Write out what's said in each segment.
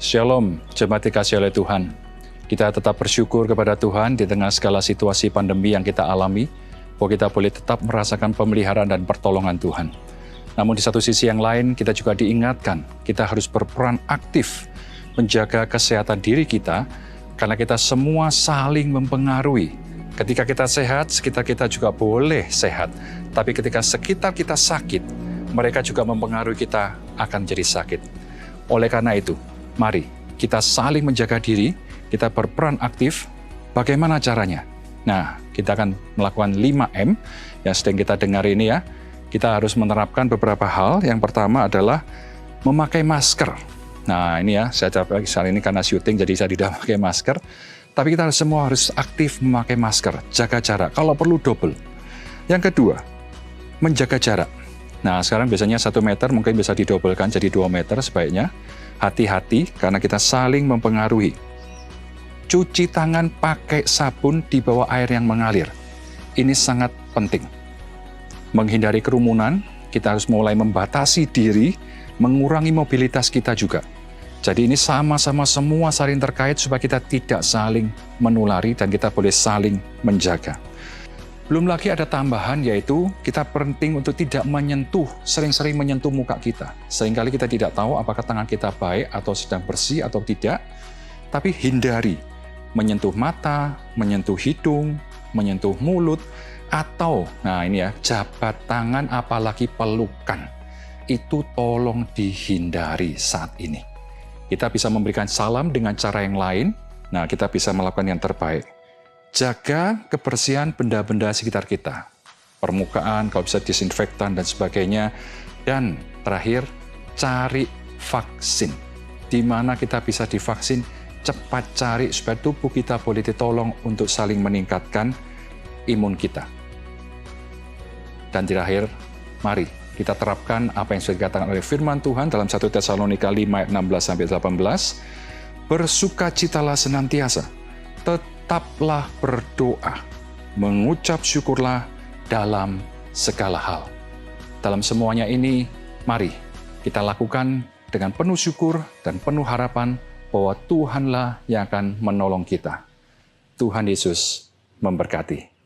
Shalom, jemaat dikasihi oleh Tuhan. Kita tetap bersyukur kepada Tuhan di tengah segala situasi pandemi yang kita alami, bahwa kita boleh tetap merasakan pemeliharaan dan pertolongan Tuhan. Namun di satu sisi yang lain, kita juga diingatkan, kita harus berperan aktif menjaga kesehatan diri kita, karena kita semua saling mempengaruhi. Ketika kita sehat, sekitar kita juga boleh sehat. Tapi ketika sekitar kita sakit, mereka juga mempengaruhi kita akan jadi sakit. Oleh karena itu, mari kita saling menjaga diri, kita berperan aktif. Bagaimana caranya? Nah, kita akan melakukan 5M yang sedang kita dengar ini ya. Kita harus menerapkan beberapa hal. Yang pertama adalah memakai masker. Nah, ini ya, saya coba saat ini karena syuting jadi saya tidak pakai masker. Tapi kita semua harus aktif memakai masker, jaga jarak, kalau perlu double. Yang kedua, menjaga jarak. Nah, sekarang biasanya 1 meter mungkin bisa didobelkan jadi 2 meter sebaiknya. Hati-hati karena kita saling mempengaruhi. Cuci tangan pakai sabun di bawah air yang mengalir. Ini sangat penting. Menghindari kerumunan, kita harus mulai membatasi diri, mengurangi mobilitas kita juga. Jadi ini sama-sama semua saling terkait supaya kita tidak saling menulari dan kita boleh saling menjaga. Belum lagi ada tambahan yaitu kita penting untuk tidak menyentuh, sering-sering menyentuh muka kita. Seringkali kita tidak tahu apakah tangan kita baik atau sedang bersih atau tidak, tapi hindari menyentuh mata, menyentuh hidung, menyentuh mulut, atau, nah ini ya, jabat tangan apalagi pelukan. Itu tolong dihindari saat ini. Kita bisa memberikan salam dengan cara yang lain, nah kita bisa melakukan yang terbaik. Jaga kebersihan benda-benda sekitar kita. Permukaan, kalau bisa disinfektan dan sebagainya. Dan terakhir, cari vaksin. Di mana kita bisa divaksin, cepat cari supaya tubuh kita boleh ditolong untuk saling meningkatkan imun kita. Dan terakhir, mari kita terapkan apa yang sudah dikatakan oleh firman Tuhan dalam 1 Tesalonika 5 ayat 16-18. Bersukacitalah senantiasa, tetaplah berdoa, mengucap syukurlah dalam segala hal. Dalam semuanya ini, mari kita lakukan dengan penuh syukur dan penuh harapan bahwa Tuhanlah yang akan menolong kita. Tuhan Yesus memberkati.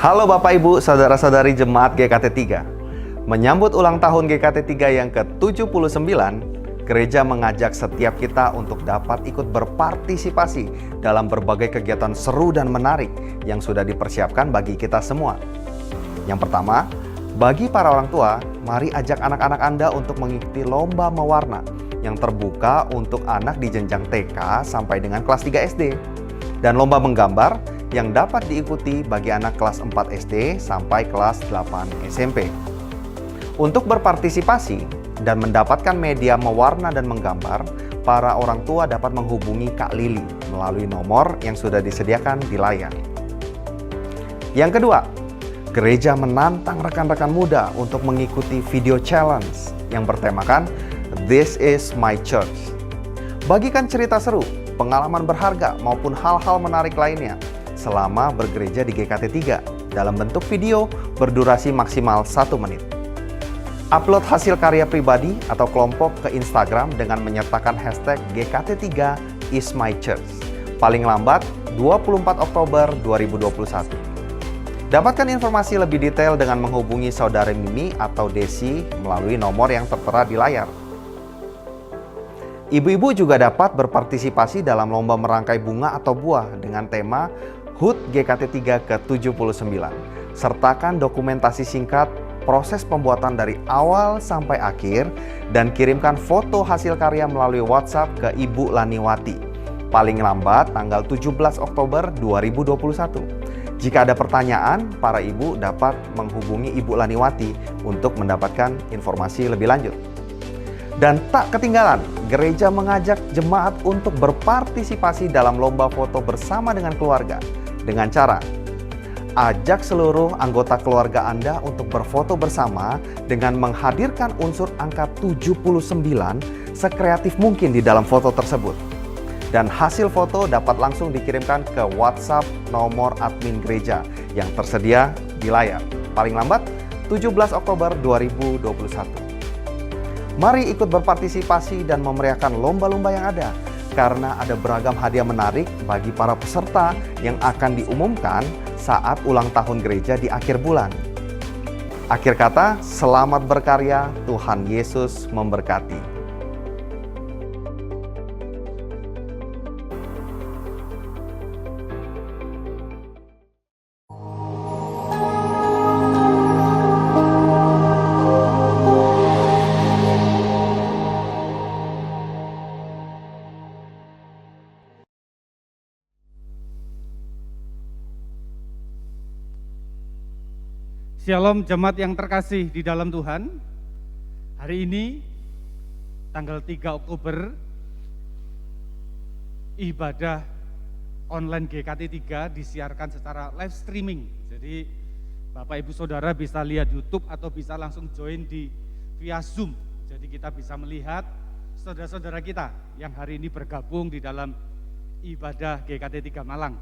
Halo Bapak Ibu, Saudara-saudari Jemaat GKT 3. Menyambut ulang tahun GKT 3 yang ke-79, gereja mengajak setiap kita untuk dapat ikut berpartisipasi dalam berbagai kegiatan seru dan menarik yang sudah dipersiapkan bagi kita semua. Yang pertama, bagi para orang tua, mari ajak anak-anak Anda untuk mengikuti lomba mewarna yang terbuka untuk anak di jenjang TK sampai dengan kelas 3 SD. Dan lomba menggambar yang dapat diikuti bagi anak kelas 4 SD sampai kelas 8 SMP. Untuk berpartisipasi dan mendapatkan media mewarna dan menggambar, para orang tua dapat menghubungi Kak Lili melalui nomor yang sudah disediakan di layar. Yang kedua, gereja menantang rekan-rekan muda untuk mengikuti video challenge yang bertemakan This is my church. Bagikan cerita seru, pengalaman berharga maupun hal-hal menarik lainnya selama bergereja di GKT 3 dalam bentuk video berdurasi maksimal 1 menit. Upload hasil karya pribadi atau kelompok ke Instagram dengan menyertakan hashtag GKT3 is my church. Paling lambat 24 Oktober 2021. Dapatkan informasi lebih detail dengan menghubungi Saudara Mimi atau Desi melalui nomor yang tertera di layar. Ibu-ibu juga dapat berpartisipasi dalam lomba merangkai bunga atau buah dengan tema HUT GKT3 ke-79. Sertakan dokumentasi singkat proses pembuatan dari awal sampai akhir dan kirimkan foto hasil karya melalui WhatsApp ke Ibu Laniwati. Paling lambat tanggal 17 Oktober 2021. Jika ada pertanyaan, para ibu dapat menghubungi Ibu Laniwati untuk mendapatkan informasi lebih lanjut. Dan tak ketinggalan, gereja mengajak jemaat untuk berpartisipasi dalam lomba foto bersama dengan keluarga. Dengan cara, ajak seluruh anggota keluarga Anda untuk berfoto bersama dengan menghadirkan unsur angka 79 sekreatif mungkin di dalam foto tersebut. Dan hasil foto dapat langsung dikirimkan ke WhatsApp nomor admin gereja yang tersedia di layar. Paling lambat 17 Oktober 2021. Mari ikut berpartisipasi dan memeriahkan lomba-lomba yang ada, karena ada beragam hadiah menarik bagi para peserta yang akan diumumkan saat ulang tahun gereja di akhir bulan. Akhir kata, selamat berkarya, Tuhan Yesus memberkati. Shalom jemaat yang terkasih di dalam Tuhan. Hari ini tanggal 3 Oktober ibadah online GKT3 disiarkan secara live streaming. Jadi Bapak Ibu Saudara bisa lihat YouTube atau bisa langsung join via Zoom. Jadi kita bisa melihat saudara-saudara kita yang hari ini bergabung di dalam ibadah GKT3 Malang.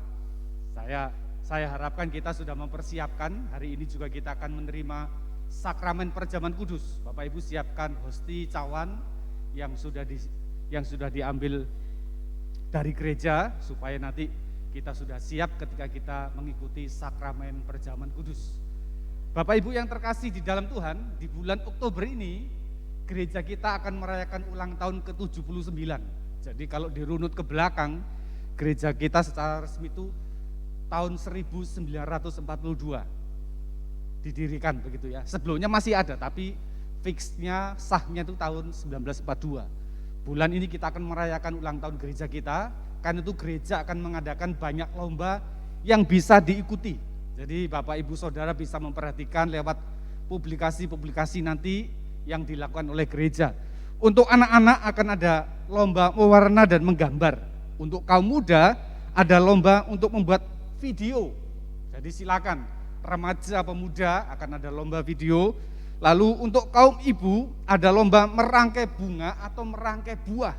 Saya harapkan kita sudah mempersiapkan, hari ini juga kita akan menerima sakramen perjamuan kudus. Bapak Ibu siapkan hosti cawan yang sudah diambil dari gereja supaya nanti kita sudah siap ketika kita mengikuti sakramen perjamuan kudus. Bapak Ibu yang terkasih di dalam Tuhan, di bulan Oktober ini gereja kita akan merayakan ulang tahun ke-79. Jadi kalau dirunut ke belakang, gereja kita secara resmi itu tahun 1942 didirikan begitu ya. Sebelumnya masih ada tapi fixnya sahnya itu tahun 1942. Bulan ini kita akan merayakan ulang tahun gereja kita, karena itu gereja akan mengadakan banyak lomba yang bisa diikuti. Jadi Bapak Ibu Saudara bisa memperhatikan lewat publikasi-publikasi nanti yang dilakukan oleh gereja. Untuk anak-anak akan ada lomba mewarna dan menggambar. Untuk kaum muda ada lomba untuk membuat video. Jadi silakan, remaja pemuda akan ada lomba video. Lalu untuk kaum ibu ada lomba merangkai bunga atau merangkai buah.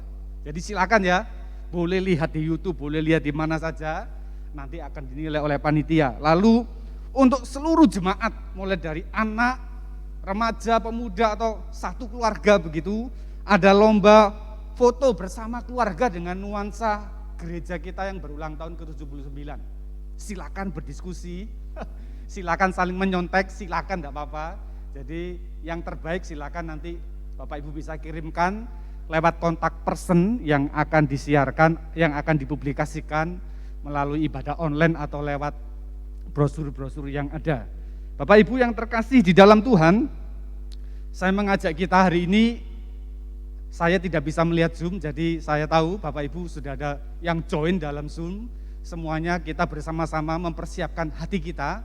Jadi silakan ya, boleh lihat di YouTube, boleh lihat di mana saja, nanti akan dinilai oleh panitia. Lalu untuk seluruh jemaat, mulai dari anak, remaja, pemuda atau satu keluarga begitu, ada lomba foto bersama keluarga dengan nuansa gereja kita yang berulang tahun ke-79. Silakan berdiskusi, silakan saling menyontek, silakan enggak apa-apa. Jadi yang terbaik silakan nanti Bapak Ibu bisa kirimkan lewat kontak person yang akan disiarkan, yang akan dipublikasikan melalui ibadah online atau lewat brosur-brosur yang ada. Bapak Ibu yang terkasih di dalam Tuhan, saya mengajak kita hari ini, saya tidak bisa melihat Zoom, jadi saya tahu Bapak Ibu sudah ada yang join dalam Zoom. Semuanya kita bersama-sama mempersiapkan hati kita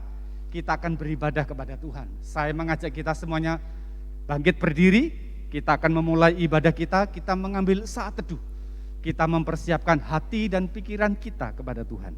akan beribadah kepada Tuhan. Saya mengajak kita semuanya bangkit berdiri, kita akan memulai ibadah kita mengambil saat teduh. Kita mempersiapkan hati dan pikiran kita kepada Tuhan.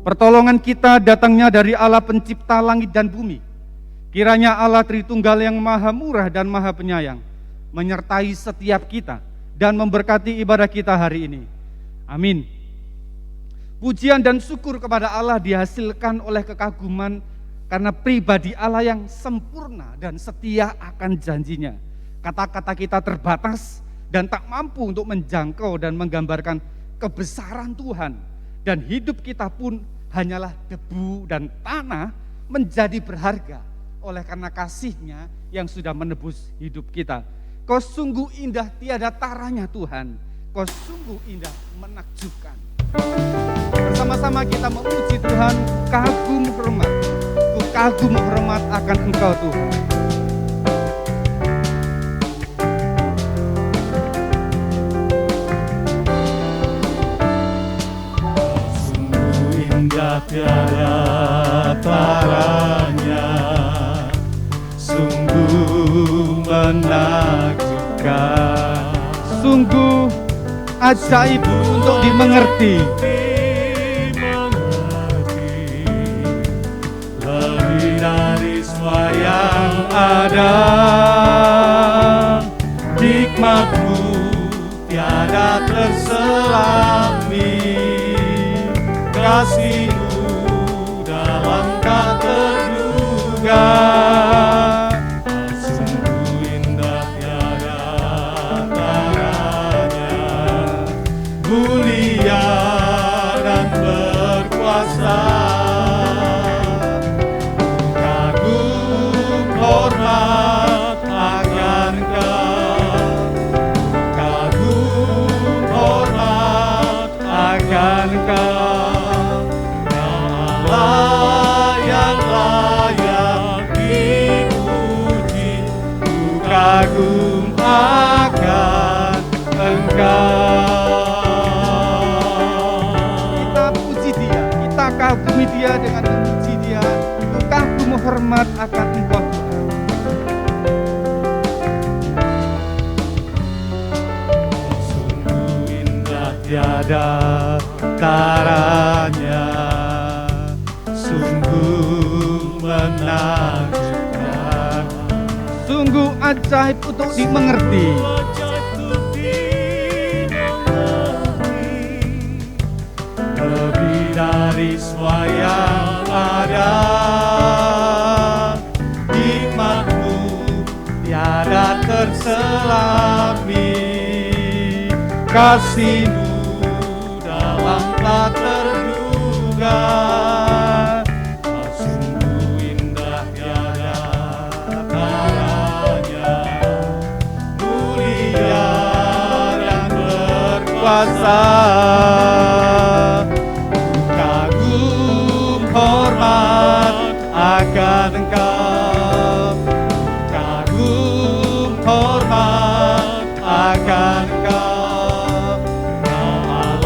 Pertolongan kita datangnya dari Allah pencipta langit dan bumi. Kiranya Allah Tritunggal yang maha murah dan maha penyayang menyertai setiap kita dan memberkati ibadah kita hari ini. Amin. Pujian dan syukur kepada Allah dihasilkan oleh kekaguman karena pribadi Allah yang sempurna dan setia akan janjinya. Kata-kata kita terbatas dan tak mampu untuk menjangkau dan menggambarkan kebesaran Tuhan. Dan hidup kita pun hanyalah debu dan tanah menjadi berharga oleh karena kasih-Nya yang sudah menebus hidup kita. Kau sungguh indah tiada taranya Tuhan. Kau sungguh indah menakjubkan. Bersama-sama kita memuji Tuhan, kagum hormat. Ku kagum hormat akan Engkau Tuhan. Tiada taranya, sungguh menakjubkan, Sungguh ajaib untuk dimengerti. Lebih dari semua yang ada, hikmat-Mu tiada terselami, kasih-Mu dalam tak terduga. Sungguh indah tiada taranya, mulia dan berkuasa. Kagum hormat akan Engkau, kagum hormat akan Engkau. Kagum akan Engkau. Kita puji Dia, kita kagumi Dia dengan memuji Dia. Ku kagum hormat akan Engkau Tuhan. Sungguh indah tiada taranya, sungguh menakjubkan, Sungguh ajaib untuk dimengerti. Lebih dari semua yang ada, hikmat-Mu tiada terselami, kasih-Mu dalam tak terduga. Sungguh indah tiada taranya, mulia dan berkuasa. Kagum hormat akan Engkau, kagum hormat akan Engkau.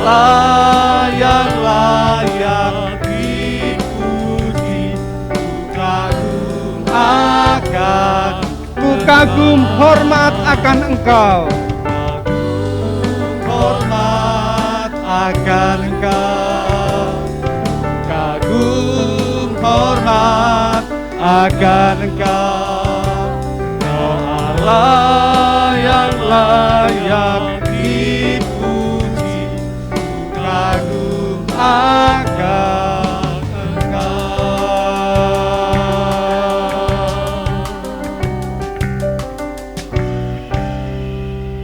Allah yang layak dipuji, ku kagum hormat akan Engkau. Hormat akan Engkau, kagum hormat akan Engkau. Kau Allah yang layak dipuji, kagum akan Engkau.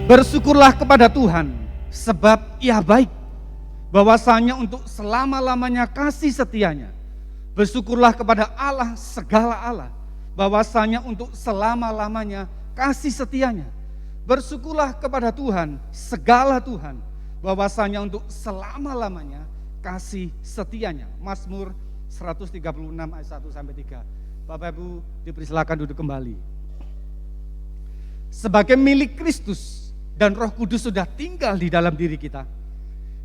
Bersyukurlah kepada Tuhan, sebab Ia baik, bahwasanya untuk selama-lamanya kasih setianya. Bersyukurlah kepada Allah segala Allah, bahwasanya untuk selama-lamanya kasih setianya. Bersyukurlah kepada Tuhan segala Tuhan, bahwasanya untuk selama-lamanya kasih setianya. Mazmur 136 ayat 1 sampai 3. Bapak Ibu dipersilakan duduk kembali. Sebagai milik Kristus dan Roh Kudus sudah tinggal di dalam diri kita,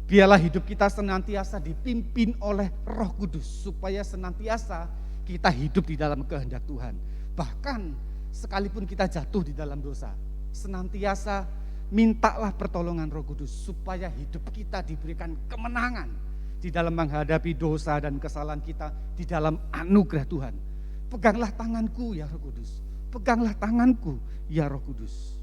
biarlah hidup kita senantiasa dipimpin oleh Roh Kudus, supaya senantiasa kita hidup di dalam kehendak Tuhan. Bahkan sekalipun kita jatuh di dalam dosa, senantiasa mintalah pertolongan Roh Kudus supaya hidup kita diberikan kemenangan. di dalam menghadapi dosa dan kesalahan kita, di dalam anugerah Tuhan. Peganglah tanganku ya Roh Kudus, peganglah tanganku ya Roh Kudus.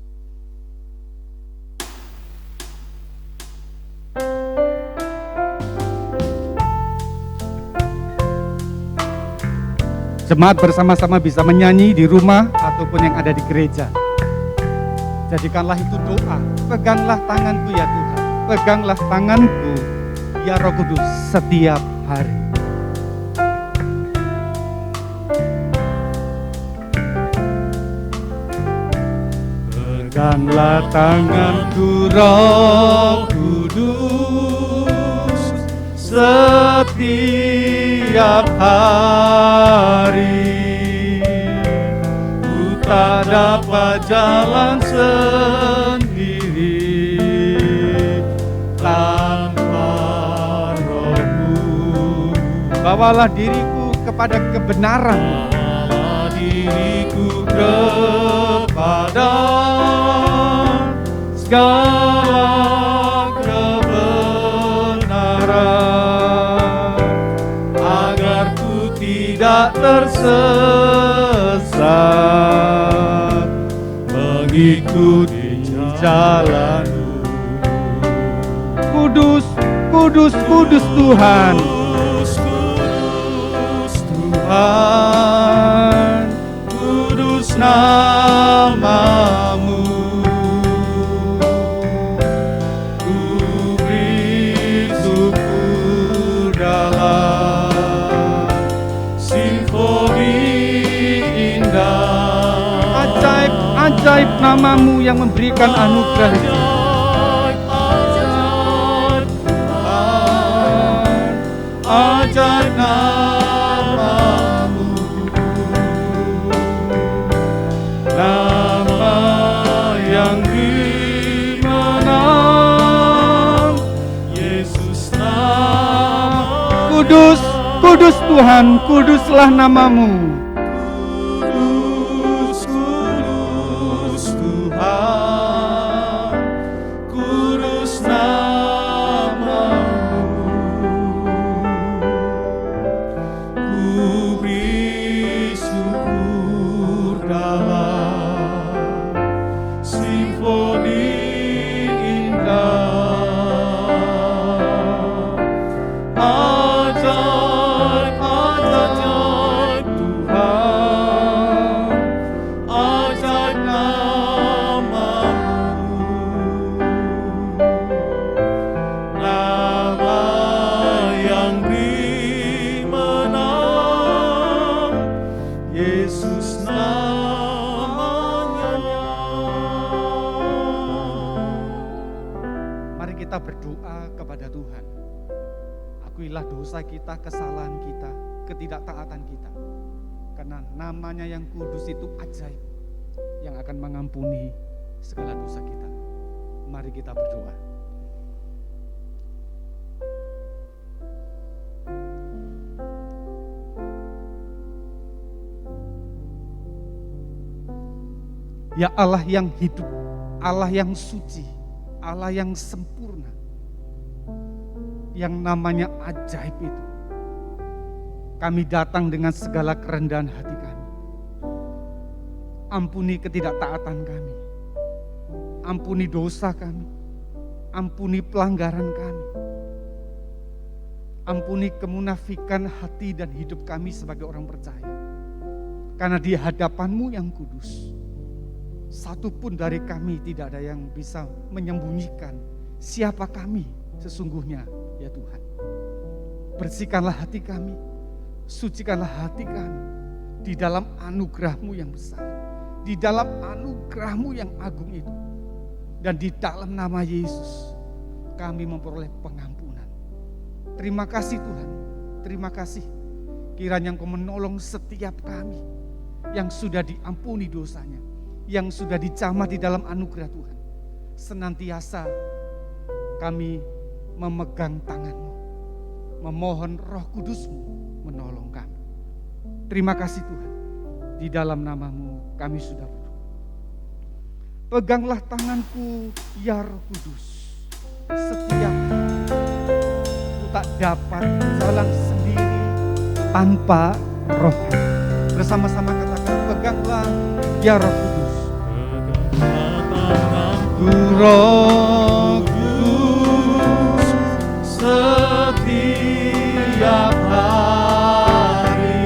Jemaat bersama-sama bisa menyanyi di rumah ataupun yang ada di gereja. Jadikanlah itu doa. Peganglah tanganku ya Tuhan, peganglah tanganku ya Roh Kudus setiap hari. Peganglah tanganku Roh Kudus setiap hari. Ku tak dapat jalan sendiri tanpa Roh-Mu. Bawalah diriku kepada kebenaran. Bawalah diriku kepada segala kebenaran, agar ku tidak tersesat mengikuti jalan-Mu. Kudus, kudus, kudus Tuhan. Kudus, kudus Tuhan, kudus nama-Mu. Ku beri syukur dalam simfoni indah. Ajaib, ajaib nama-Mu yang memberikan anugerah. Ajaib nama-Mu, nama yang dimenang, Yesus nama. Kudus, kudus Tuhan, kuduslah nama-Mu. Kudus, kudus Tuhan, kudus nama-Mu. Ku beri syukur dalam simfoni indah. Ajaib, ajaib Tuhan, ajaib nama-Mu, nama yang dimenang, Yesus namanya. Mari kita berdoa kepada Tuhan. Akuilah dosa kita, kesalahan kita, ketidaktaatan kita. Karena namanya yang kudus itu ajaib, yang akan mengampuni segala dosa kita. Mari kita berdoa. Ya Allah yang hidup, Allah yang suci, Allah yang sempurna, yang namanya ajaib itu. Kami datang dengan segala kerendahan hati kami. Ampuni ketidaktaatan kami. Ampuni dosa kami. Ampuni pelanggaran kami. Ampuni kemunafikan hati dan hidup kami sebagai orang percaya. Karena di hadapan-Mu yang kudus, satu pun dari kami tidak ada yang bisa menyembunyikan siapa kami sesungguhnya, ya Tuhan. Bersihkanlah hati kami, sucikanlah hati kami di dalam anugerah-Mu yang besar, di dalam anugerah-Mu yang agung itu. Dan di dalam nama Yesus kami memperoleh pengampunan. Terima kasih Tuhan, terima kasih. Kiranya Engkau menolong setiap kami yang sudah diampuni dosanya, yang sudah dicamah di dalam anugerah Tuhan. Senantiasa kami memegang tangan-Mu, memohon Roh Kudus-Mu menolong kami. Terima kasih Tuhan, di dalam nama-Mu kami sudah berdoa. Peganglah tanganku ya Roh Kudus setiap. Ku tak tidak dapat jalan sendiri tanpa Roh. Bersama-sama katakan, peganglah ya Roh Kudus. Roh Kudus, setiap hari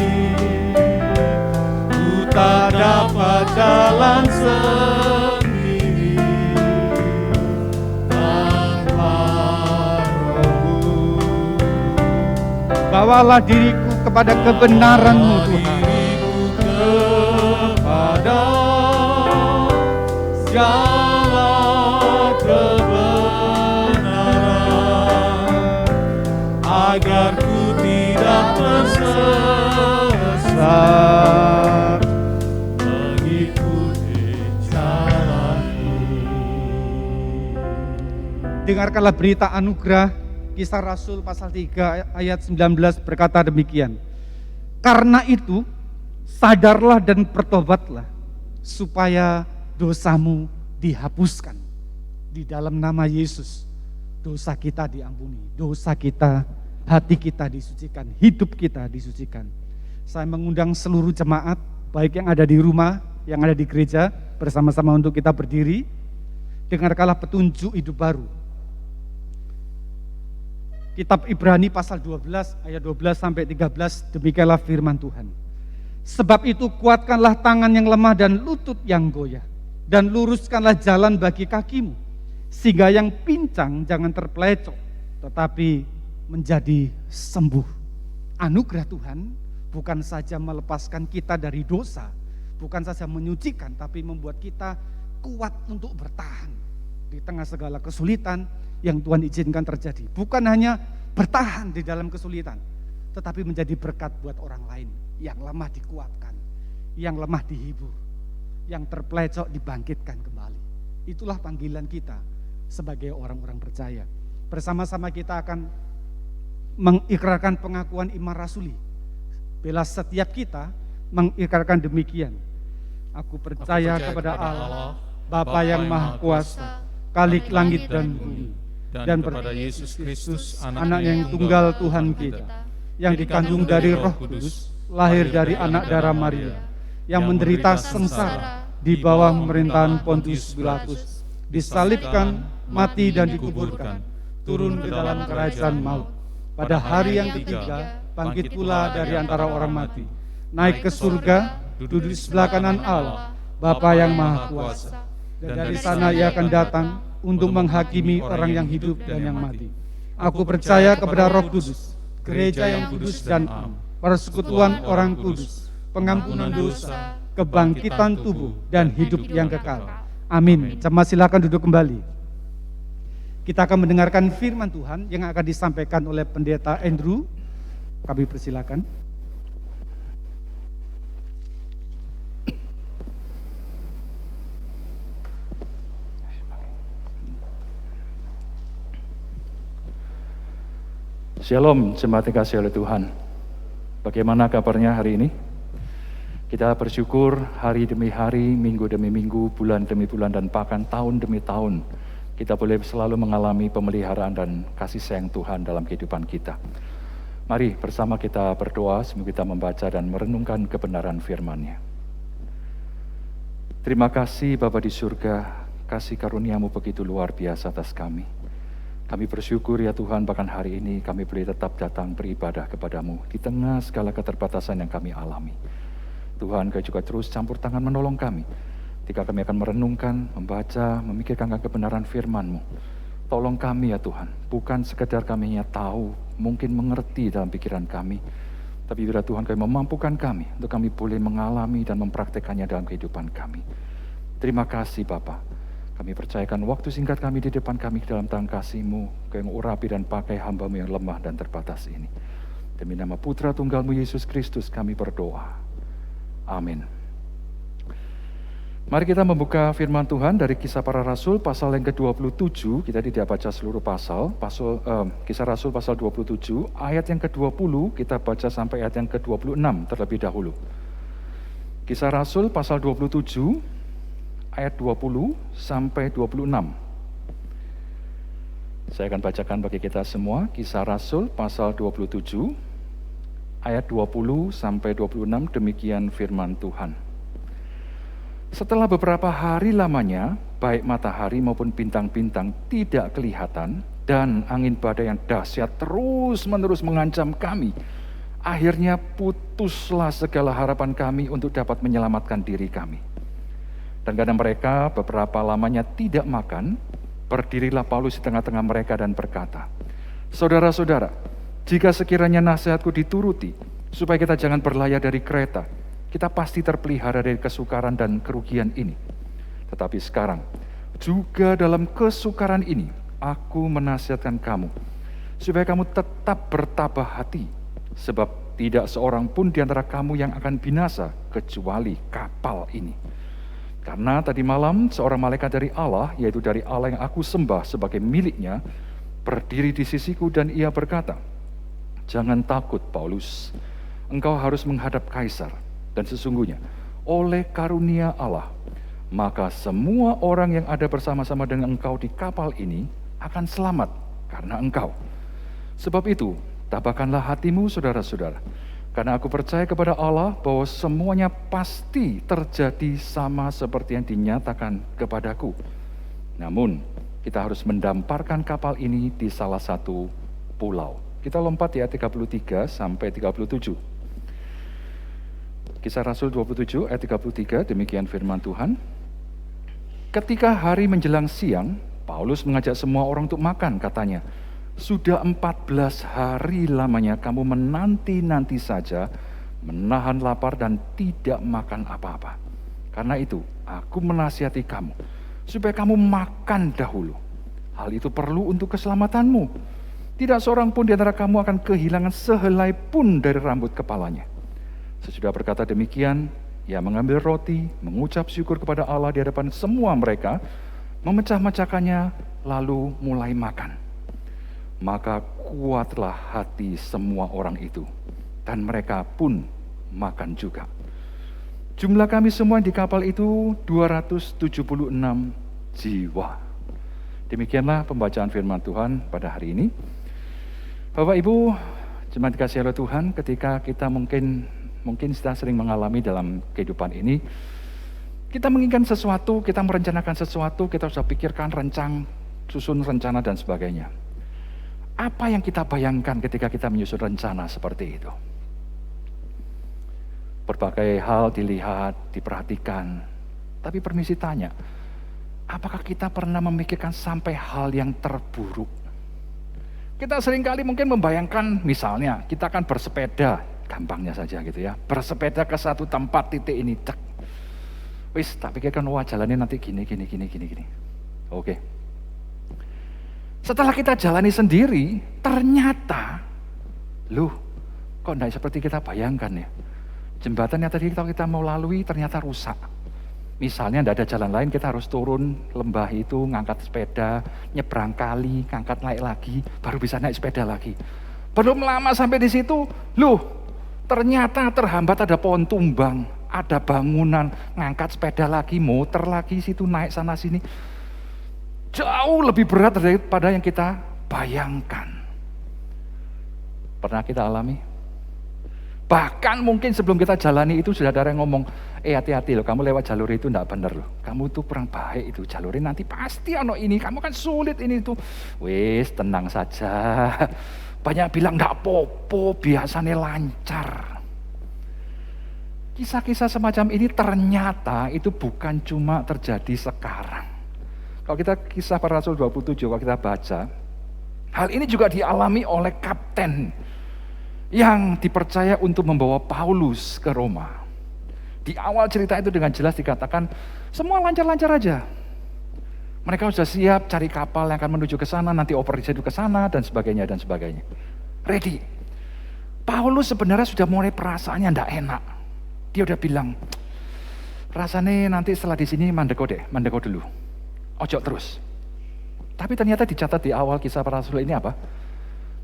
ku tak dapat jalan sendiri tanpa Roh-Mu. Bawalah diriku kepada kebenaran-Mu Tuhan. Kepada segala kebenaran, agar ku tidak tersesat mengikuti jalan-Mu. Dengarkanlah berita anugerah. Kisah Rasul pasal 3 ayat 19 berkata demikian. Karena itu sadarlah dan bertobatlah supaya dosamu dihapuskan. Di dalam nama Yesus dosa kita diampuni, dosa kita, hati kita disucikan, hidup kita disucikan. Saya mengundang seluruh jemaat, baik yang ada di rumah, yang ada di gereja, bersama-sama untuk kita berdiri. Dengarkanlah petunjuk hidup baru. Kitab Ibrani pasal 12 ayat 12 sampai 13, demikianlah firman Tuhan. Sebab itu kuatkanlah tangan yang lemah dan lutut yang goyah, dan luruskanlah jalan bagi kakimu, sehingga yang pincang jangan terpelecok, tetapi menjadi sembuh. Anugerah Tuhan bukan saja melepaskan kita dari dosa, bukan saja menyucikan, tapi membuat kita kuat untuk bertahan di tengah segala kesulitan yang Tuhan izinkan terjadi. Bukan hanya bertahan di dalam kesulitan, tetapi menjadi berkat buat orang lain. Yang lemah dikuatkan, yang lemah dihibur, yang terpelecok dibangkitkan kembali. Itulah panggilan kita sebagai orang-orang percaya. Bersama-sama kita akan mengikrarkan pengakuan iman rasuli. Bila setiap kita mengikrarkan demikian. Aku percaya kepada Allah, Bapa yang Maha Kuasa, Khalik langit dan bumi, dan kepada Yesus Kristus, anak yang tunggal Tuhan kita, yang dikandung dari Roh Kudus, lahir dari anak darah Maria, yang menderita sengsara di bawah pemerintahan Pontius Pilatus, disalibkan, mati dan dikuburkan, turun ke dalam kerajaan maut. Pada hari yang ketiga, bangkit pula dari antara orang mati, naik ke surga, duduk di sebelah kanan Allah, Bapa yang Maha Kuasa. Dan dari sana ia akan datang untuk menghakimi orang yang hidup dan yang mati. Aku percaya kepada Roh Kudus, gereja yang kudus dan am, persekutuan orang kudus, pengampunan dosa, kebangkitan tubuh, dan hidup yang kekal. Amin. Jemaat silakan duduk kembali. Kita akan mendengarkan firman Tuhan yang akan disampaikan oleh Pendeta Andrew. Kami persilakan. Shalom, jemaat dikasihi oleh Tuhan. Bagaimana kabarnya hari ini? Kita bersyukur hari demi hari, minggu demi minggu, bulan demi bulan, dan bahkan tahun demi tahun. Kita boleh selalu mengalami pemeliharaan dan kasih sayang Tuhan dalam kehidupan kita. Mari bersama kita berdoa, semoga kita membaca dan merenungkan kebenaran firman-Nya. Terima kasih Bapa di surga, kasih karunia-Mu begitu luar biasa atas kami. Kami bersyukur ya Tuhan, bahkan hari ini kami boleh tetap datang beribadah kepada-Mu di tengah segala keterbatasan yang kami alami. Tuhan, Kau juga terus campur tangan menolong kami ketika kami akan merenungkan, membaca, memikirkan kebenaran firman-Mu. Tolong kami ya Tuhan, bukan sekedar kami hanya tahu, mungkin mengerti dalam pikiran kami, tapi bila Tuhan Kau memampukan kami untuk kami boleh mengalami dan mempraktekannya dalam kehidupan kami. Terima kasih Bapa. Kami percayakan waktu singkat kami di depan kami dalam tangan kasih-Mu, Kau yang urapi dan pakai hamba-Mu yang lemah dan terbatas ini. Demi nama Putra Tunggal-Mu Yesus Kristus kami berdoa. Amin. Mari kita membuka firman Tuhan dari Kisah Para Rasul pasal yang ke-27. Kita tidak baca seluruh pasal. Kisah Rasul pasal 27, ayat yang ke-20 kita baca sampai ayat yang ke-26 terlebih dahulu. Kisah Rasul pasal 27, ayat 20 sampai 26. Saya akan bacakan bagi kita semua Kisah Rasul pasal 27 ayat 20 sampai 26, demikian firman Tuhan. Setelah beberapa hari lamanya, baik matahari maupun bintang-bintang tidak kelihatan, dan angin badai yang dahsyat terus-menerus mengancam kami, akhirnya putuslah segala harapan kami untuk dapat menyelamatkan diri kami. Dan karena mereka beberapa lamanya tidak makan, berdirilah Paulus di tengah-tengah mereka dan berkata, "Saudara-saudara, jika sekiranya nasihatku dituruti, supaya kita jangan berlayar dari Kreta, kita pasti terpelihara dari kesukaran dan kerugian ini. Tetapi sekarang, juga dalam kesukaran ini, aku menasihatkan kamu, supaya kamu tetap bertabah hati, sebab tidak seorang pun di antara kamu yang akan binasa, kecuali kapal ini. Karena tadi malam seorang malaikat dari Allah, yaitu dari Allah yang aku sembah sebagai miliknya, berdiri di sisiku dan ia berkata, 'Jangan takut, Paulus. Engkau harus menghadap Kaisar. Dan sesungguhnya, oleh karunia Allah, maka semua orang yang ada bersama-sama dengan engkau di kapal ini akan selamat karena engkau. Sebab itu, tabahkanlah hatimu, saudara-saudara. Karena aku percaya kepada Allah bahwa semuanya pasti terjadi sama seperti yang dinyatakan kepadaku. Namun, kita harus mendamparkan kapal ini di salah satu pulau.'" Kita lompat ya 33 sampai 37. Kisah Rasul 27 ayat 33, demikian firman Tuhan. Ketika hari menjelang siang, Paulus mengajak semua orang untuk makan, katanya, "Sudah 14 hari lamanya kamu menanti-nanti saja, menahan lapar dan tidak makan apa-apa. Karena itu, aku menasihati kamu, supaya kamu makan dahulu. Hal itu perlu untuk keselamatanmu. Tidak seorang pun di antara kamu akan kehilangan sehelai pun dari rambut kepalanya." Sesudah berkata demikian, ia mengambil roti, mengucap syukur kepada Allah di hadapan semua mereka, memecah-mecahkannya, lalu mulai makan. Maka kuatlah hati semua orang itu, dan mereka pun makan juga. Jumlah kami semua di kapal itu 276 jiwa. Demikianlah pembacaan firman Tuhan pada hari ini. Bapak Ibu, jemaat dikasihi oleh Tuhan, ketika kita mungkin sudah sering mengalami dalam kehidupan ini, kita menginginkan sesuatu, kita merencanakan sesuatu, kita sudah pikirkan susun rencana dan sebagainya. Apa yang kita bayangkan ketika kita menyusun rencana seperti itu? Berbagai hal dilihat, diperhatikan. Tapi permisi tanya, apakah kita pernah memikirkan sampai hal yang terburuk? Kita seringkali mungkin membayangkan, misalnya kita akan bersepeda, gampangnya saja gitu ya, bersepeda ke satu tempat titik ini, cek. Wis, tak pikirkan, wah jalannya nanti gini. Oke. Setelah kita jalani sendiri, ternyata, kok tidak seperti kita bayangkan ya. Jembatan yang tadi kita mau lalui ternyata rusak. Misalnya tidak ada jalan lain, kita harus turun lembah itu, ngangkat sepeda, nyebrang kali, ngangkat naik lagi, baru bisa naik sepeda lagi. Belum lama sampai di situ, ternyata terhambat, ada pohon tumbang, ada bangunan, ngangkat sepeda lagi, muter lagi situ, naik sana sini. Jauh lebih berat daripada yang kita bayangkan. Pernah kita alami? Bahkan mungkin sebelum kita jalani itu sudah ada yang ngomong, hati-hati loh, kamu lewat jalur itu enggak benar loh. Kamu tuh kurang baik itu, jalurnya nanti pasti ono ini, kamu kan sulit ini itu. Wis, tenang saja. Banyak bilang enggak apa-apa, biasanya lancar. Kisah-kisah semacam ini ternyata itu bukan cuma terjadi sekarang. Kalau kita kisah para Rasul 27, kalau kita baca, hal ini juga dialami oleh kapten yang dipercaya untuk membawa Paulus ke Roma. Di awal cerita itu dengan jelas dikatakan, semua lancar-lancar aja. Mereka sudah siap cari kapal yang akan menuju ke sana, nanti operasi ke sana, dan sebagainya. Ready. Paulus sebenarnya sudah mulai perasaannya tidak enak. Dia udah bilang, rasanya nanti setelah di sini mandeko dulu. Ojo terus. Tapi ternyata dicatat di awal kisah para rasul ini apa?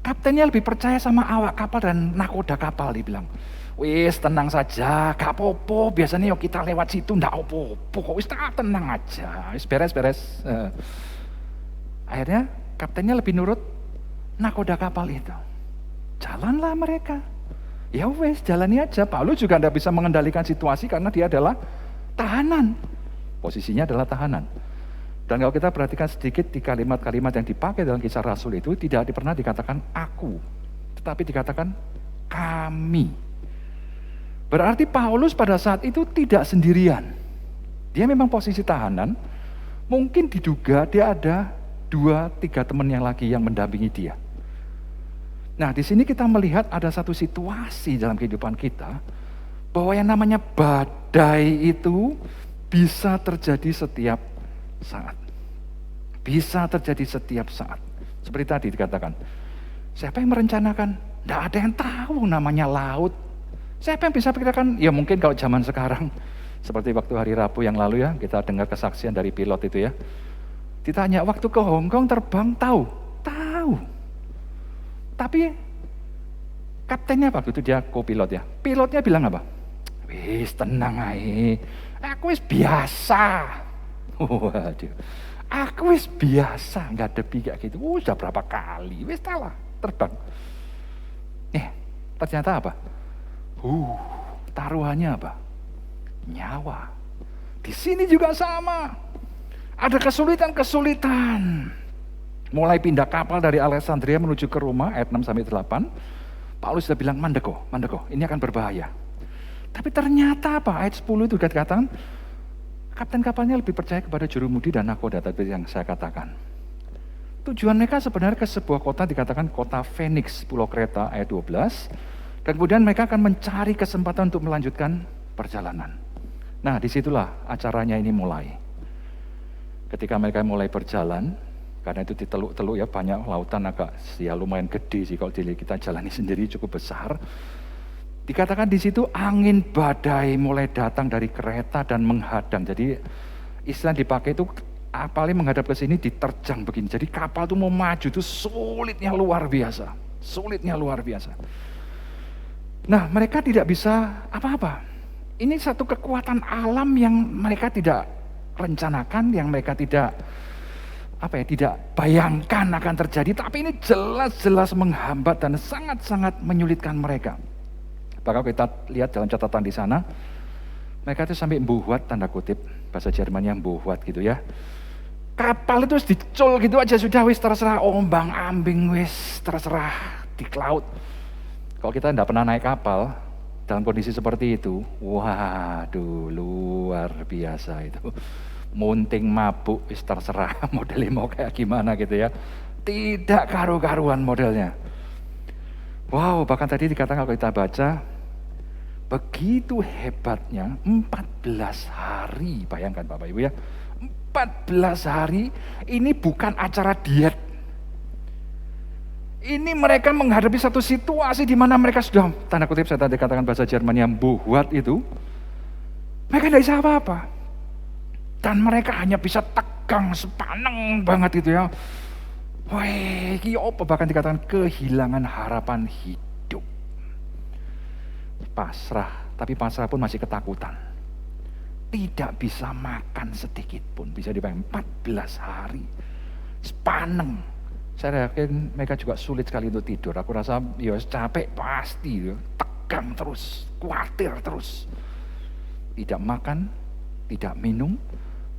Kaptennya lebih percaya sama awak kapal dan nakoda kapal, dia bilang, wis tenang saja, gak apa-apa, biasanya yuk kita lewat situ, ndak apa-apa, wis tenang aja, wis beres-beres. Akhirnya kaptennya lebih nurut nakoda kapal itu. Jalanlah mereka. Ya wes, jalani aja. Paulus juga tidak bisa mengendalikan situasi karena dia adalah tahanan. Posisinya adalah tahanan. Dan kalau kita perhatikan sedikit di kalimat-kalimat yang dipakai dalam Kisah Rasul itu tidak pernah dikatakan aku, tetapi dikatakan kami. Berarti Paulus pada saat itu tidak sendirian. Dia memang posisi tahanan, mungkin diduga dia ada 2-3 teman yang lagi yang mendampingi dia. Nah, di sini kita melihat ada satu situasi dalam kehidupan kita bahwa yang namanya badai itu bisa terjadi setiap saat. Bisa terjadi setiap saat. Seperti tadi dikatakan, siapa yang merencanakan? Tidak ada yang tahu namanya laut. Siapa yang bisa pikirkan? Ya mungkin kalau zaman sekarang, seperti waktu hari Rabu yang lalu ya, kita dengar kesaksian dari pilot itu ya. Ditanya, waktu ke Hong Kong terbang tahu? Tahu. Tapi kaptennya waktu itu dia co-pilot ya. Pilotnya bilang apa? Wis tenang aja. Aku wis biasa. Waduh. Aku wis biasa ngadepi kayak gitu. Sudah berapa kali? Wis salah terbang. Ternyata apa? Taruhannya apa? Nyawa. Di sini juga sama. Ada kesulitan-kesulitan. Mulai pindah kapal dari Alexandria menuju ke Roma, ayat 6-8. Paulus sudah bilang, mandeko, ini akan berbahaya. Tapi ternyata apa? Ayat 10 itu dikatakan, kapten kapalnya lebih percaya kepada jurumudi dan nakoda, tadi yang saya katakan. Tujuan mereka sebenarnya ke sebuah kota, dikatakan kota Phoenix, Pulau Kreta, ayat 12. Dan kemudian mereka akan mencari kesempatan untuk melanjutkan perjalanan. Nah, disitulah acaranya ini mulai. Ketika mereka mulai berjalan, karena itu di teluk-teluk ya, banyak lautan agak ya lumayan gede sih kalau kita jalani sendiri cukup besar. Dikatakan di situ angin badai mulai datang dari kereta dan menghadang. Jadi istilah dipakai itu kapalnya menghadap ke sini diterjang begini. Jadi kapal itu mau maju itu sulitnya luar biasa. Sulitnya luar biasa. Nah, mereka tidak bisa apa-apa. Ini satu kekuatan alam yang mereka tidak rencanakan, yang mereka tidak bayangkan akan terjadi, tapi ini jelas-jelas menghambat dan sangat-sangat menyulitkan mereka. Bahkan kita lihat dalam catatan di sana, mereka itu sampai buat tanda kutip, bahasa Jermannya buat gitu ya. Kapal itu dicul gitu aja sudah wis terserah ombang ambing wis terserah di laut. Kalau kita tidak pernah naik kapal dalam kondisi seperti itu, waduh luar biasa itu. Munting mabuk, terserah modelnya mau kayak gimana gitu ya. Tidak karu-karuan modelnya. Wow, bahkan tadi dikatakan kalau kita baca, begitu hebatnya 14 hari, bayangkan Bapak Ibu ya. 14 hari, ini bukan acara diet. Ini mereka menghadapi satu situasi di mana mereka sudah, tanda kutip saya tadi katakan bahasa Jerman yang buat itu, mereka tidak bisa apa-apa. Dan mereka hanya bisa tegang, sepaneng banget itu ya. Wah, ini apa bahkan dikatakan kehilangan harapan hidup. Pasrah, tapi pasrah pun masih ketakutan. Tidak bisa makan sedikit pun, bisa dibayangkan 14 hari. Sepaneng. Saya yakin mereka juga sulit sekali untuk tidur. Aku rasa ya capek pasti, ya. Tegang terus, khawatir terus. Tidak makan, tidak minum,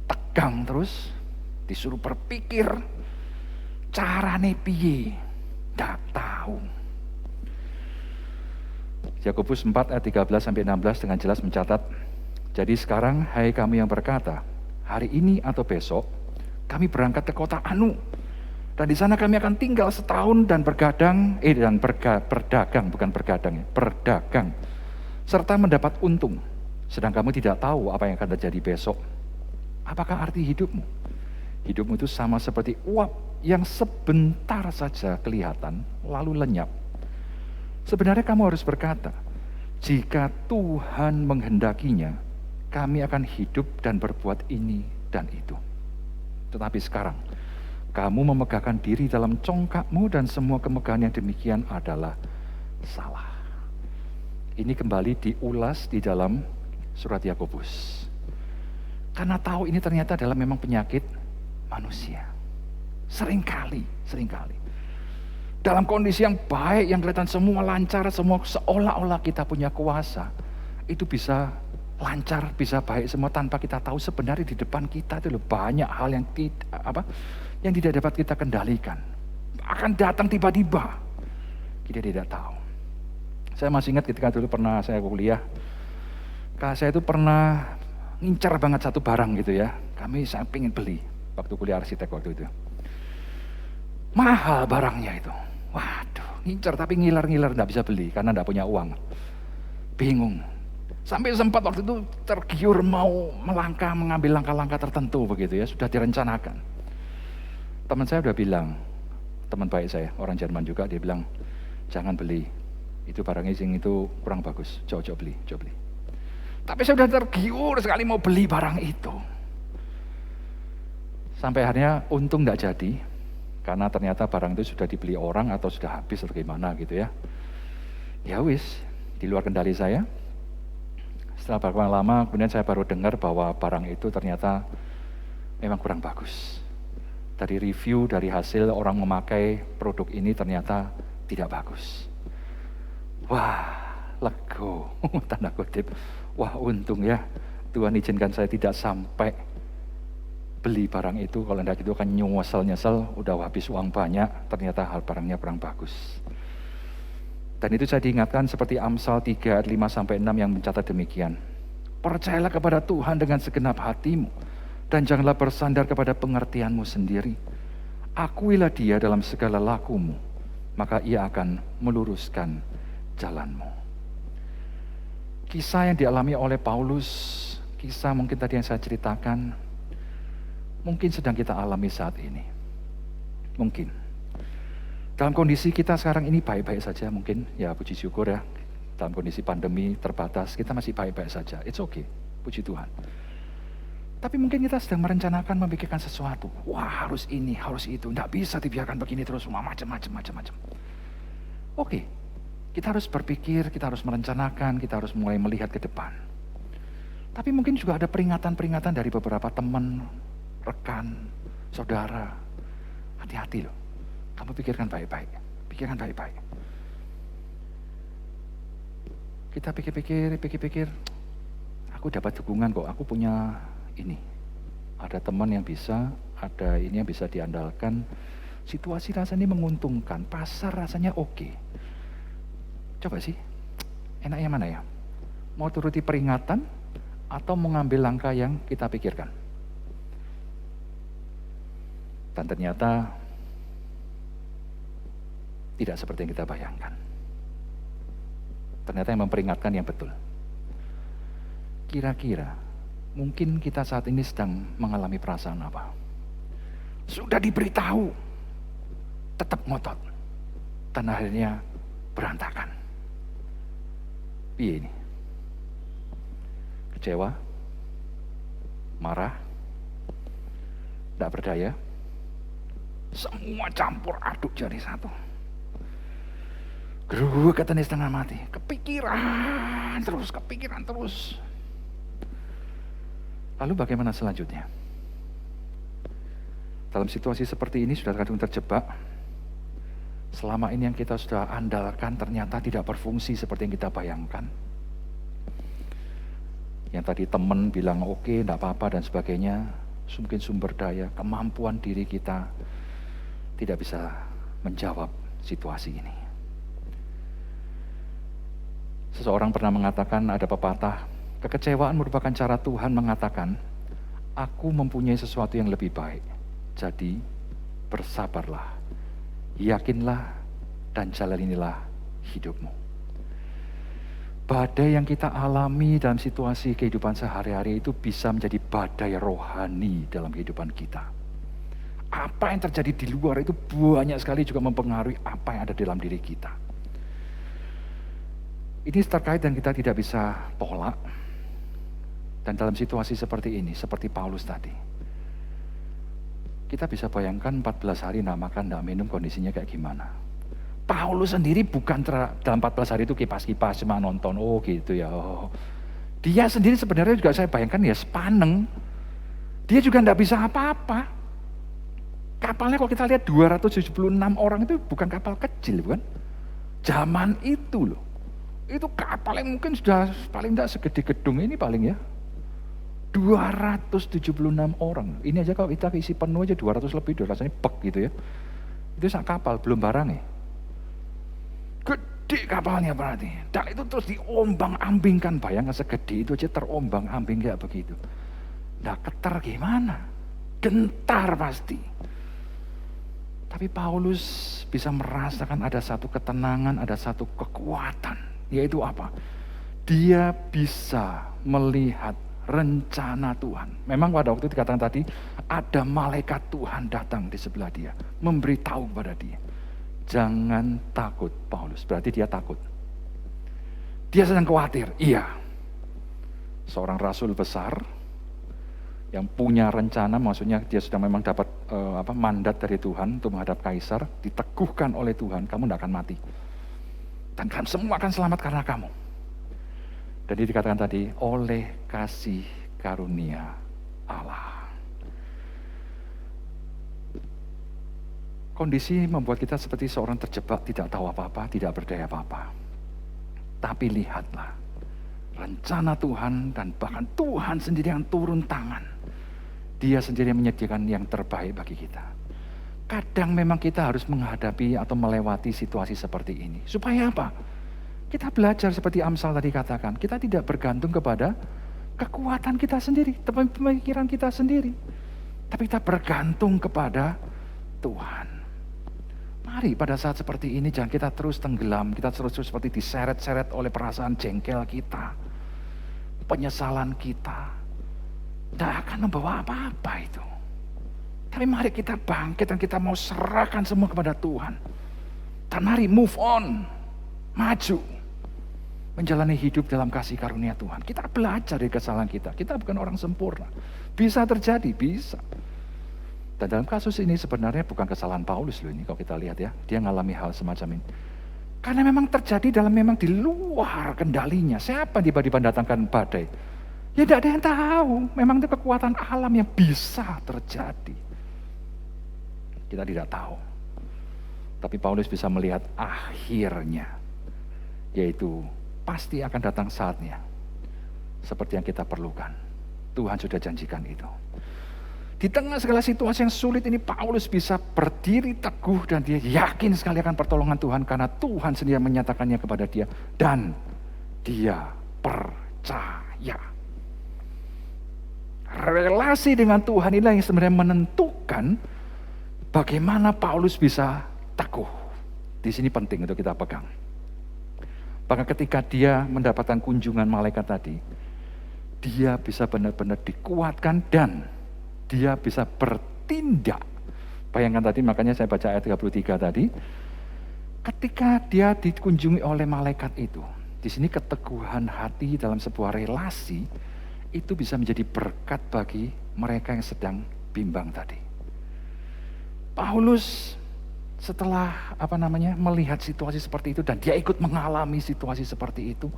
tegang terus, disuruh berpikir carane piye, ndak tahu. Yakobus 4 ayat 13-16 dengan jelas mencatat, jadi sekarang hai kamu yang berkata, hari ini atau besok kami berangkat ke kota Anu, dan di sana kami akan tinggal setahun dan berdagang, serta mendapat untung, sedang kamu tidak tahu apa yang akan terjadi besok. Apakah arti hidupmu? Hidupmu itu sama seperti uap yang sebentar saja kelihatan, lalu lenyap. Sebenarnya kamu harus berkata, jika Tuhan menghendakinya, kami akan hidup dan berbuat ini dan itu. Tetapi sekarang, kamu memegahkan diri dalam congkakmu dan semua kemegahan yang demikian adalah salah. Ini kembali diulas di dalam surat Yakobus. Karena tahu ini ternyata adalah memang penyakit manusia. Seringkali. Dalam kondisi yang baik, yang kelihatan semua lancar, semua seolah-olah kita punya kuasa, itu bisa lancar, bisa baik semua tanpa kita tahu sebenarnya di depan kita itu banyak hal yang tidak dapat kita kendalikan. Akan datang tiba-tiba. Kita tidak tahu. Saya masih ingat ketika dulu pernah saya kuliah, saya itu pernah ngincar banget satu barang gitu ya. Saya pengen beli waktu kuliah arsitek waktu itu. Mahal barangnya itu. Waduh, ngincar tapi ngiler-ngiler nggak bisa beli karena nggak punya uang. Bingung. Sampai sempat waktu itu tergiur mau mengambil langkah-langkah tertentu begitu ya, sudah direncanakan. Teman saya udah bilang, teman baik saya, orang Jerman juga, dia bilang, jangan beli. Itu barang leasing itu kurang bagus, coba beli. Tapi saya udah tergiur sekali mau beli barang itu. Sampai akhirnya untung nggak jadi, karena ternyata barang itu sudah dibeli orang atau sudah habis atau gimana gitu ya. Ya wis, di luar kendali saya. Setelah beberapa lama kemudian saya baru dengar bahwa barang itu ternyata memang kurang bagus. Dari review, dari hasil orang memakai produk ini ternyata tidak bagus. Wah, lego, tanda kutip. Wah, untung ya Tuhan izinkan saya tidak sampai beli barang itu, kalau tidak gitu kan nyesel, udah habis uang banyak, ternyata barangnya kurang bagus. Dan itu saya diingatkan seperti Amsal 3 ayat 5-6 yang mencatat demikian. Percayalah kepada Tuhan dengan segenap hatimu, dan janganlah bersandar kepada pengertianmu sendiri. Akuilah Dia dalam segala lakumu, maka Ia akan meluruskan jalanmu. Kisah yang dialami oleh Paulus, kisah mungkin tadi yang saya ceritakan, mungkin sedang kita alami saat ini. Mungkin. Dalam kondisi kita sekarang ini baik-baik saja mungkin, ya puji syukur ya. Dalam kondisi pandemi terbatas, kita masih baik-baik saja. It's okay, puji Tuhan. Tapi mungkin kita sedang merencanakan memikirkan sesuatu. Wah, harus ini, harus itu. Tidak bisa dibiarkan begini terus, macam-macam. Oke, kita harus berpikir, kita harus merencanakan, kita harus mulai melihat ke depan. Tapi mungkin juga ada peringatan-peringatan dari beberapa teman, rekan, saudara. Hati-hati loh. Kamu pikirkan baik-baik. Kita pikir-pikir. Aku dapat dukungan kok, aku punya ini. Ada teman yang bisa, ada ini yang bisa diandalkan. Situasi rasanya menguntungkan, pasar rasanya oke. Coba sih, enaknya mana ya? Mau turuti peringatan atau mengambil langkah yang kita pikirkan? Dan ternyata tidak seperti yang kita bayangkan. Ternyata yang memperingatkan yang betul. Kira-kira mungkin kita saat ini sedang mengalami perasaan apa? Sudah diberitahu, tetap ngotot, dan akhirnya berantakan. Piye ini? Kecewa? Marah? Tidak berdaya? Semua campur aduk jadi satu. Geruh katanya setengah mati. Kepikiran terus. Lalu bagaimana selanjutnya? Dalam situasi seperti ini sudah kadang terjebak. Selama ini yang kita sudah andalkan ternyata tidak berfungsi seperti yang kita bayangkan. Yang tadi teman bilang oke, enggak apa-apa dan sebagainya. Mungkin sumber daya, kemampuan diri kita tidak bisa menjawab situasi ini. Seseorang pernah mengatakan, ada pepatah, kekecewaan merupakan cara Tuhan mengatakan, aku mempunyai sesuatu yang lebih baik. Jadi bersabarlah, yakinlah, dan jalanilah hidupmu. Badai yang kita alami dalam situasi kehidupan sehari-hari itu bisa menjadi badai rohani dalam kehidupan kita. Apa yang terjadi di luar itu banyak sekali juga mempengaruhi apa yang ada dalam diri kita. Ini terkait dan kita tidak bisa tolak. Dan dalam situasi seperti ini, seperti Paulus tadi. Kita bisa bayangkan 14 hari tidak makan, tidak minum, kondisinya kayak gimana. Paulus sendiri bukan dalam 14 hari itu kipas-kipas, cuma nonton, oh gitu ya. Oh. Dia sendiri sebenarnya juga saya bayangkan ya sepaneng. Dia juga tidak bisa apa-apa. Kapalnya kalau kita lihat 276 orang itu bukan kapal kecil, bukan? Zaman itu loh. Itu kapal yang mungkin sudah paling tidak segede gedung ini paling ya. 276 orang. Ini aja kalau kita isi penuh aja 200 lebih, udah rasanya bek gitu ya. Itu sak kapal, belum barang ya. Gede kapalnya berarti. Dan itu terus diombang-ambingkan, bayangkan segede itu aja terombang-ambing kayak begitu. Nah, keter gimana? Gentar pasti. Tapi Paulus bisa merasakan ada satu ketenangan, ada satu kekuatan. Yaitu apa? Dia bisa melihat rencana Tuhan. Memang pada waktu itu dikatakan tadi, ada malaikat Tuhan datang di sebelah dia. Memberitahu kepada dia. Jangan takut Paulus, berarti dia takut. Dia sedang khawatir, iya. Seorang rasul besar, yang punya rencana, maksudnya dia sudah memang dapat mandat dari Tuhan untuk menghadap kaisar, diteguhkan oleh Tuhan, kamu tidak akan mati. Dan kalian semua akan selamat karena kamu. Jadi dikatakan tadi, oleh kasih karunia Allah. Kondisi membuat kita seperti seorang terjebak, tidak tahu apa-apa, tidak berdaya apa-apa. Tapi lihatlah, rencana Tuhan dan bahkan Tuhan sendiri yang turun tangan. Dia sendiri yang menyediakan yang terbaik bagi kita. Kadang memang kita harus menghadapi atau melewati situasi seperti ini. Supaya apa? Kita belajar seperti Amsal tadi katakan, kita tidak bergantung kepada kekuatan kita sendiri, pemikiran kita sendiri. Tapi kita bergantung kepada Tuhan. Mari pada saat seperti ini jangan kita terus tenggelam, kita terus seperti diseret-seret oleh perasaan jengkel kita, penyesalan kita. Tidak akan membawa apa-apa itu. Tapi mari kita bangkit dan kita mau serahkan semua kepada Tuhan. Dan mari move on, maju. Menjalani hidup dalam kasih karunia Tuhan. Kita belajar dari kesalahan kita. Kita bukan orang sempurna. Bisa terjadi, bisa. Dan dalam kasus ini sebenarnya bukan kesalahan Paulus loh ini kalau kita lihat ya. Dia ngalami hal semacam ini. Karena memang terjadi memang di luar kendalinya. Siapa tiba-tiba datangkan badai? Ya tidak ada yang tahu. Memang itu kekuatan alam yang bisa terjadi. Kita tidak tahu. Tapi Paulus bisa melihat akhirnya. Yaitu pasti akan datang saatnya. Seperti yang kita perlukan. Tuhan sudah janjikan itu. Di tengah segala situasi yang sulit ini Paulus bisa berdiri teguh dan dia yakin sekali akan pertolongan Tuhan karena Tuhan sendiri menyatakannya kepada dia dan dia percaya. Relasi dengan Tuhan inilah yang sebenarnya menentukan bagaimana Paulus bisa teguh. Di sini penting untuk kita pegang. Bahkan ketika dia mendapatkan kunjungan malaikat tadi, dia bisa benar-benar dikuatkan dan dia bisa bertindak. Bayangkan tadi, makanya saya baca ayat 33 tadi. Ketika dia dikunjungi oleh malaikat itu, di sini keteguhan hati dalam sebuah relasi itu bisa menjadi berkat bagi mereka yang sedang bimbang tadi. Paulus setelah melihat situasi seperti itu dan dia ikut mengalami situasi seperti itu,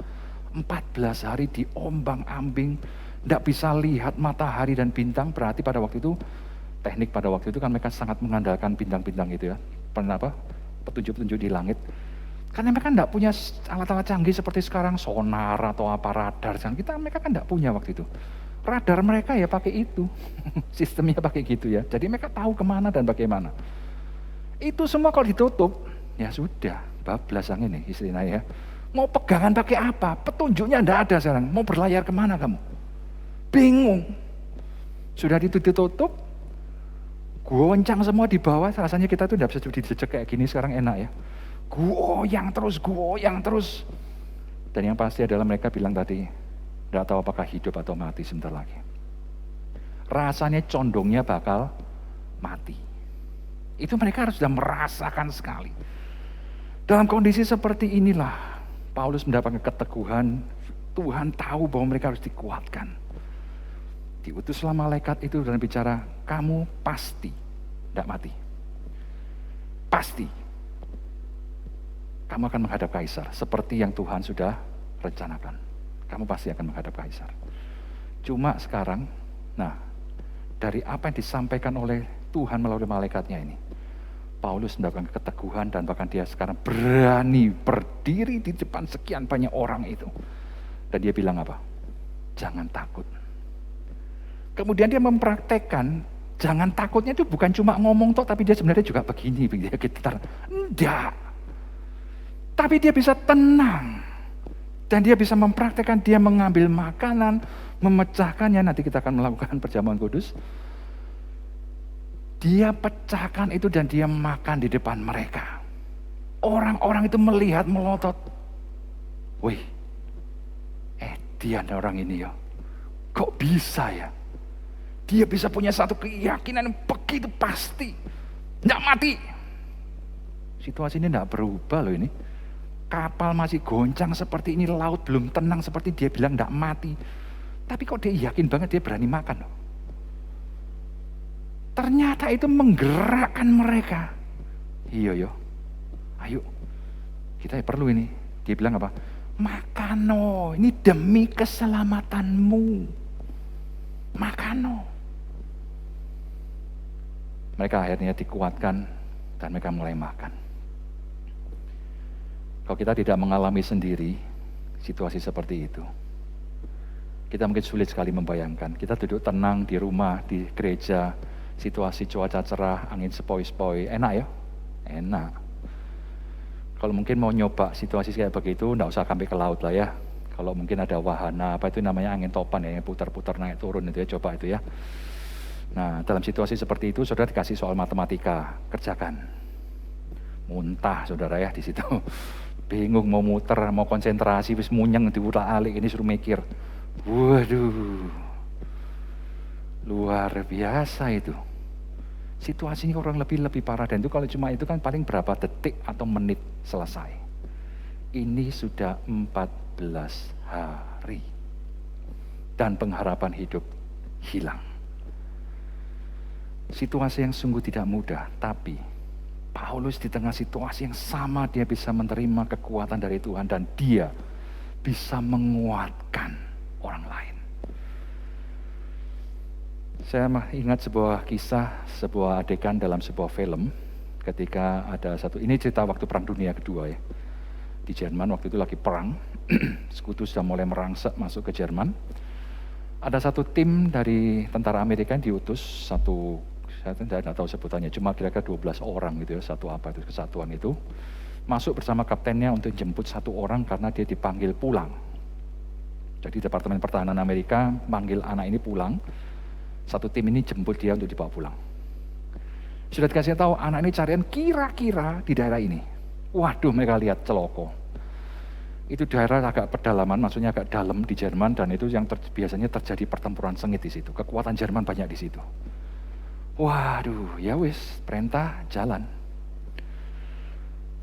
14 hari diombang-ambing, tidak bisa lihat matahari dan bintang. Berarti pada waktu itu, teknik pada waktu itu kan mereka sangat mengandalkan bintang-bintang gitu ya. Petunjuk-petunjuk di langit. Karena mereka tidak punya alat-alat canggih seperti sekarang, sonar atau apa radar. Mereka kan tidak punya waktu itu. Radar mereka ya pakai itu. Sistemnya pakai gitu ya. Jadi mereka tahu kemana dan bagaimana. Itu semua kalau ditutup, ya sudah, bablas yang ini istilahnya ya. Mau pegangan pakai apa? Petunjuknya tidak ada sekarang. Mau berlayar kemana kamu? Bingung. Sudah ditutup, goncang semua di bawah. Rasanya kita tuh tidak bisa dijejek kayak gini sekarang enak ya. Goyang terus. Dan yang pasti adalah mereka bilang tadi, tidak tahu apakah hidup atau mati sebentar lagi. Rasanya condongnya bakal mati. Itu mereka harus sudah merasakan sekali. Dalam kondisi seperti inilah, Paulus mendapatkan keteguhan. Tuhan tahu bahwa mereka harus dikuatkan. Diutuslah malaikat itu dan bicara, kamu pasti tidak mati. Pasti. Kamu akan menghadap kaisar, seperti yang Tuhan sudah rencanakan. Kamu pasti akan menghadap kaisar. Cuma sekarang, dari apa yang disampaikan oleh Tuhan melalui malaikatnya ini. Paulus mendapatkan keteguhan dan bahkan dia sekarang berani berdiri di depan sekian banyak orang itu. Dan dia bilang apa? Jangan takut. Kemudian dia mempraktekkan jangan takutnya itu bukan cuma ngomong toh, tapi dia sebenarnya juga begini, dia getar. Enggak. Tapi dia bisa tenang. Dan dia bisa mempraktekkan, dia mengambil makanan, memecahkannya. Nanti kita akan melakukan perjamuan kudus. Dia pecahkan itu dan dia makan di depan mereka. Orang-orang itu melihat melotot. Wih, dia ada orang ini ya. Kok bisa ya? Dia bisa punya satu keyakinan yang begitu pasti. Nggak mati. Situasi ini nggak berubah loh ini. Kapal masih goncang seperti ini, laut belum tenang seperti dia bilang nggak mati. Tapi kok dia yakin banget dia berani makan loh. Ternyata itu menggerakkan mereka. Iya yo, ayo kita perlu ini. Dia bilang apa? Makano, ini demi keselamatanmu. Makano. Mereka akhirnya dikuatkan dan mereka mulai makan. Kalau kita tidak mengalami sendiri situasi seperti itu, kita mungkin sulit sekali membayangkan. Kita duduk tenang di rumah, di gereja, situasi cuaca cerah, angin sepoi-sepoi, enak ya? Enak. Kalau mungkin mau nyoba situasi kayak begitu, enggak usah sampai ke laut lah ya. Kalau mungkin ada wahana, apa itu namanya angin topan ya, yang putar-putar naik turun itu ya, coba itu ya. Nah, dalam situasi seperti itu, saudara dikasih soal matematika, kerjakan. Muntah saudara ya di situ. Bingung mau muter, mau konsentrasi, wis munyeng diutak-alik ini suruh mikir. Waduh. Luar biasa itu. Situasinya kurang lebih parah, dan itu kalau cuma itu kan paling berapa detik atau menit selesai. Ini sudah 14 hari. Dan pengharapan hidup hilang. Situasi yang sungguh tidak mudah, tapi Paulus di tengah situasi yang sama dia bisa menerima kekuatan dari Tuhan dan dia bisa menguatkan orang lain. Saya ingat sebuah kisah, sebuah adegan dalam sebuah film ketika ada satu, ini cerita waktu Perang Dunia Kedua ya. Di Jerman waktu itu lagi perang, sekutu sudah mulai merangsek masuk ke Jerman. Ada satu tim dari tentara Amerika yang diutus, saya tidak tahu sebutannya, cuma kira-kira 12 orang gitu ya, satu apa itu, kesatuan itu. Masuk bersama kaptennya untuk jemput satu orang karena dia dipanggil pulang. Jadi Departemen Pertahanan Amerika manggil anak ini pulang. Satu tim ini jemput dia untuk dibawa pulang. Sudah dikasih tahu anak ini carian kira-kira di daerah ini. Waduh, mereka lihat celoko. Itu daerah agak pedalaman, maksudnya agak dalam di Jerman, dan itu yang biasanya terjadi pertempuran sengit di situ. Kekuatan Jerman banyak di situ. Waduh, ya wis, perintah jalan.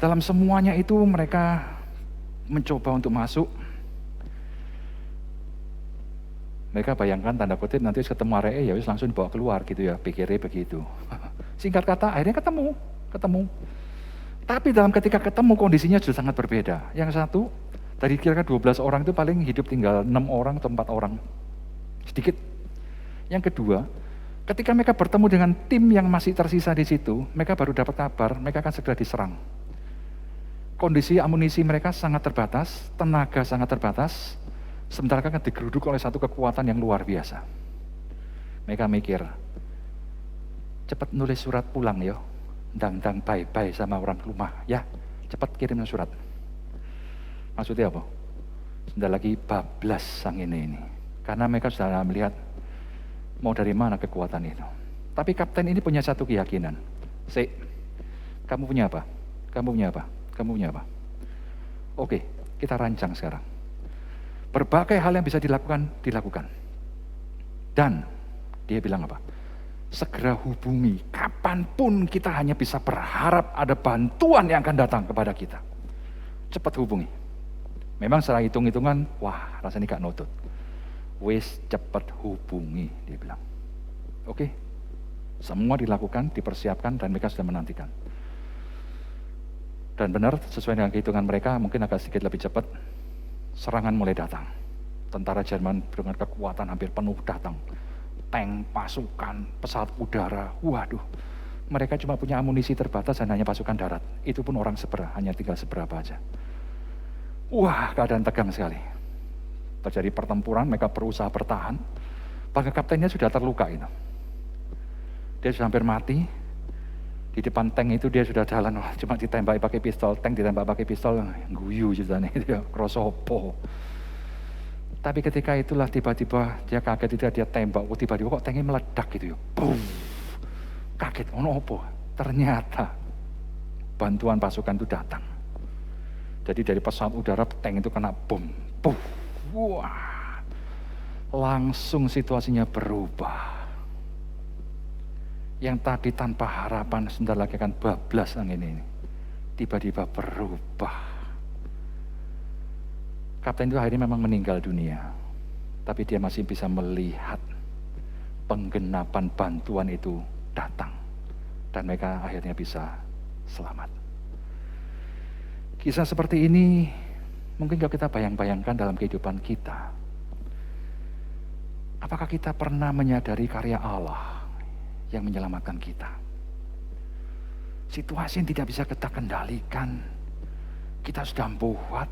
Dalam semuanya itu mereka mencoba untuk masuk. Mereka bayangkan tanda kutip nanti ketemu area ya wis langsung dibawa keluar gitu ya, pikirnya begitu. Singkat kata akhirnya ketemu. Tapi dalam ketika ketemu kondisinya sudah sangat berbeda. Yang satu dari kira-kira 12 orang itu paling hidup tinggal 6 orang atau 4 orang. Sedikit. Yang kedua, ketika mereka bertemu dengan tim yang masih tersisa di situ, mereka baru dapat kabar mereka akan segera diserang. Kondisi amunisi mereka sangat terbatas, tenaga sangat terbatas. Sementara kan digeruduk oleh satu kekuatan yang luar biasa. Mereka mikir, cepat nulis surat pulang yo, ndang bye-bye sama orang rumah ya, cepat kirim surat. Maksudnya apa? Sudah lagi bablas sang ini. Karena mereka sudah melihat mau dari mana kekuatan itu. Tapi kapten ini punya satu keyakinan. Kamu punya apa? Kamu punya apa? Kamu punya apa? Oke, kita rancang sekarang. Berbagai hal yang bisa dilakukan. Dan dia bilang apa? Segera hubungi, kapanpun kita hanya bisa berharap ada bantuan yang akan datang kepada kita. Cepat hubungi. Memang secara hitung-hitungan, wah rasanya gak nutut. Wis cepat hubungi, dia bilang. Oke, semua dilakukan, dipersiapkan, dan mereka sudah menantikan. Dan benar, sesuai dengan kehitungan mereka, mungkin agak sedikit lebih cepat, serangan mulai datang. Tentara Jerman dengan kekuatan hampir penuh datang. tank, pasukan, pesawat udara. Waduh, mereka cuma punya amunisi terbatas dan hanya pasukan darat. Itu pun orang hanya tinggal seberapa aja. Wah, keadaan tegang sekali. Terjadi pertempuran, mereka berusaha bertahan. Bahkan kaptennya sudah terluka itu. Dia sudah hampir mati. Di depan tank itu dia sudah jalan, cuma ditembak pakai pistol, tank ditembak pakai pistol, guyu juga nih, dia krosopo. Tapi ketika itulah tiba-tiba dia kaget, dia tembak, tiba-tiba kok tanknya meledak gitu ya. Boom. Kaget, apa? Ternyata bantuan pasukan itu datang. Jadi dari pesawat udara, tank itu kena bom. Boom. Wah. Langsung situasinya berubah. Yang tadi tanpa harapan sebentar lagi akan bablas angin ini. Tiba-tiba berubah. Kapten itu akhirnya memang meninggal dunia. Tapi dia masih bisa melihat penggenapan bantuan itu datang. Dan mereka akhirnya bisa selamat. Kisah seperti ini mungkin kalau kita bayang-bayangkan dalam kehidupan kita. Apakah kita pernah menyadari karya Allah yang menyelamatkan kita? Situasi yang tidak bisa kita kendalikan, kita sudah buat,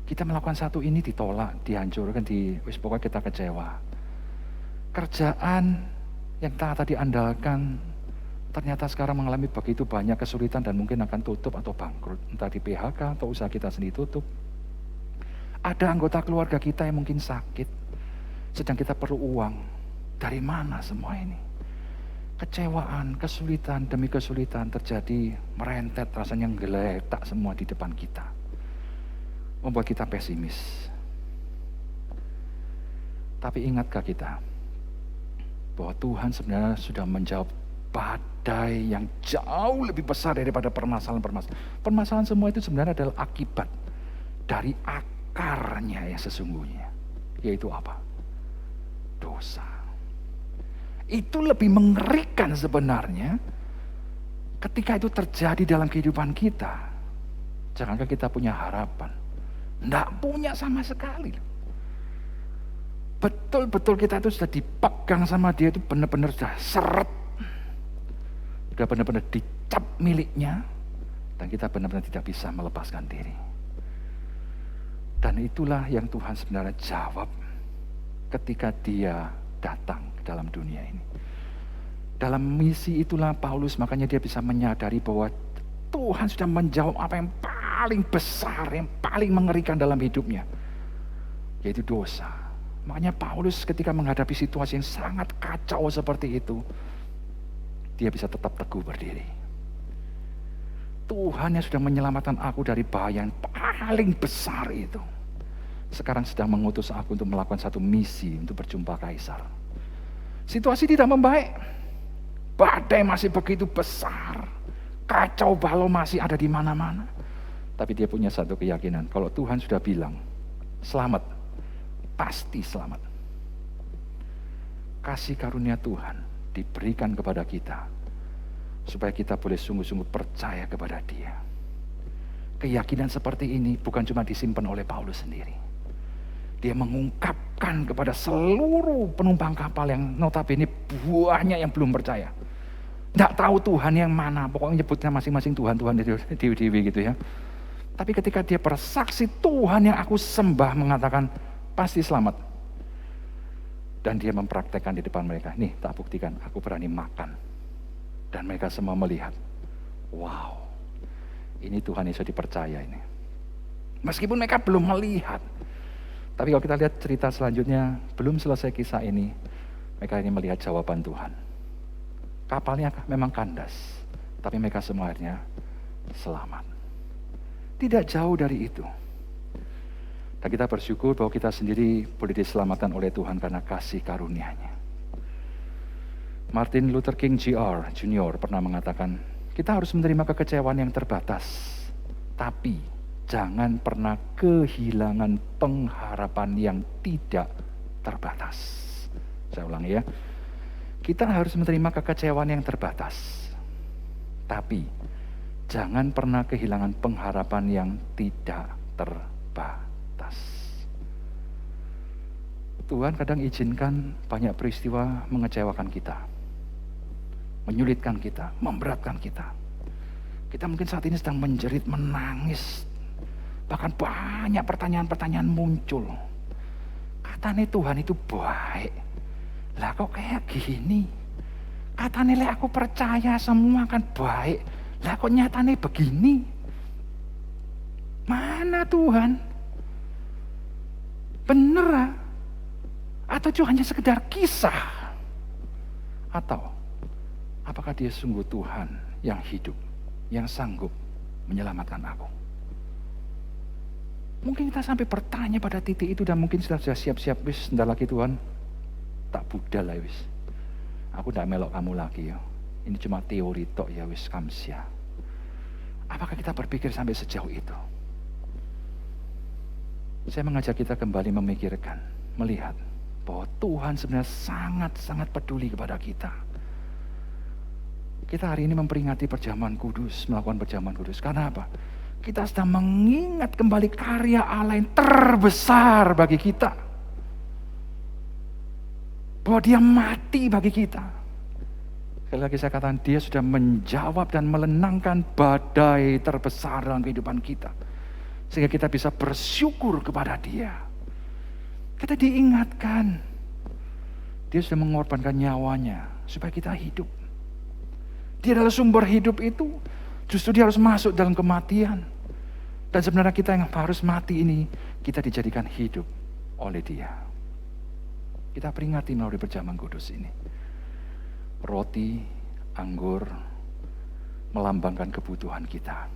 kita melakukan satu ini ditolak, dihancurkan, pokoknya kita kecewa. Kerjaan yang tadi andalkan, ternyata sekarang mengalami begitu banyak kesulitan dan mungkin akan tutup atau bangkrut. Entah di PHK atau usaha kita sendiri tutup. Ada anggota keluarga kita yang mungkin sakit, sedang kita perlu uang. Dari mana semua ini? Kecewaan, kesulitan demi kesulitan terjadi, merentet, rasanya geletak semua di depan kita. Membuat kita pesimis. Tapi ingatkah kita bahwa Tuhan sebenarnya sudah menjawab badai yang jauh lebih besar daripada permasalahan-permasalahan. Permasalahan semua itu sebenarnya adalah akibat dari akarnya yang sesungguhnya. Yaitu apa? Dosa. Itu lebih mengerikan sebenarnya ketika itu terjadi dalam kehidupan kita. Jangankan kita punya harapan, tidak punya sama sekali. Betul-betul kita itu sudah dipegang sama dia, itu benar-benar sudah seret, sudah benar-benar dicap miliknya, dan kita benar-benar tidak bisa melepaskan diri. Dan itulah yang Tuhan sebenarnya jawab ketika dia datang ke dalam dunia ini. Dalam misi itulah Paulus, makanya dia bisa menyadari bahwa Tuhan sudah menjawab apa yang paling besar, yang paling mengerikan dalam hidupnya, yaitu dosa. Makanya Paulus ketika menghadapi situasi yang sangat kacau seperti itu, dia bisa tetap teguh berdiri. Tuhan yang sudah menyelamatkan aku dari bahaya yang paling besar itu, sekarang sedang mengutus aku untuk melakukan satu misi untuk berjumpa Kaisar. Situasi tidak membaik. Badai masih begitu besar. Kacau balau masih ada di mana-mana. Tapi dia punya satu keyakinan, kalau Tuhan sudah bilang, selamat, pasti selamat. Kasih karunia Tuhan diberikan kepada kita, supaya kita boleh sungguh-sungguh percaya kepada Dia. Keyakinan seperti ini bukan cuma disimpan oleh Paulus sendiri. Dia mengungkapkan kepada seluruh penumpang kapal yang notabene buahnya yang belum percaya. Tidak tahu Tuhan yang mana, pokoknya nyebutnya masing-masing Tuhan-Tuhan dewi-dewi gitu ya. Tapi ketika dia bersaksi, Tuhan yang aku sembah mengatakan pasti selamat. Dan dia mempraktekkan di depan mereka, nih tak buktikan, aku berani makan. Dan mereka semua melihat, wow, ini Tuhan Yesus dipercaya ini. Meskipun mereka belum melihat, tapi kalau kita lihat cerita selanjutnya, belum selesai kisah ini, mereka ini melihat jawaban Tuhan. Kapalnya memang kandas, tapi mereka semua akhirnya selamat. Tidak jauh dari itu. Dan kita bersyukur bahwa kita sendiri boleh diselamatkan oleh Tuhan karena kasih karunia-Nya. Martin Luther King Jr. pernah mengatakan, kita harus menerima kekecewaan yang terbatas, tapi jangan pernah kehilangan pengharapan yang tidak terbatas. Saya ulangi ya. Kita harus menerima kekecewaan yang terbatas, tapi jangan pernah kehilangan pengharapan yang tidak terbatas. Tuhan kadang izinkan banyak peristiwa mengecewakan kita, menyulitkan kita, memberatkan kita. Kita mungkin saat ini sedang menjerit, menangis, bahkan banyak pertanyaan-pertanyaan muncul. Katanya Tuhan itu baik, lah kok kayak gini? Katanya aku percaya semua kan baik, lah kok nyatanya begini? Mana Tuhan? Bener ah? Atau cuma hanya sekedar kisah? Atau apakah dia sungguh Tuhan yang hidup, yang sanggup menyelamatkan aku? Mungkin kita sampai bertanya pada titik itu dan mungkin sudah siap-siap, wis ndak lagi Tuhan, tak budal lah wis. Aku ndak melok kamu lagi ya. Ini cuma teori tok ya wis kamsia. Apakah kita berpikir sampai sejauh itu? Saya mengajak kita kembali memikirkan, melihat bahwa Tuhan sebenarnya sangat-sangat peduli kepada kita. Kita hari ini memperingati perjamuan kudus, melakukan perjamuan kudus. Karena apa? Kita sedang mengingat kembali karya Allah yang terbesar bagi kita. Bahwa dia mati bagi kita. Sekali lagi saya katakan, dia sudah menjawab dan melenangkan badai terbesar dalam kehidupan kita. Sehingga kita bisa bersyukur kepada dia. Kita diingatkan. Dia sudah mengorbankan nyawanya supaya kita hidup. Dia adalah sumber hidup itu. Justru dia harus masuk dalam kematian. Dan sebenarnya kita yang harus mati ini, kita dijadikan hidup oleh dia. Kita peringati melalui perjamuan kudus ini. Roti, anggur, melambangkan kebutuhan kita.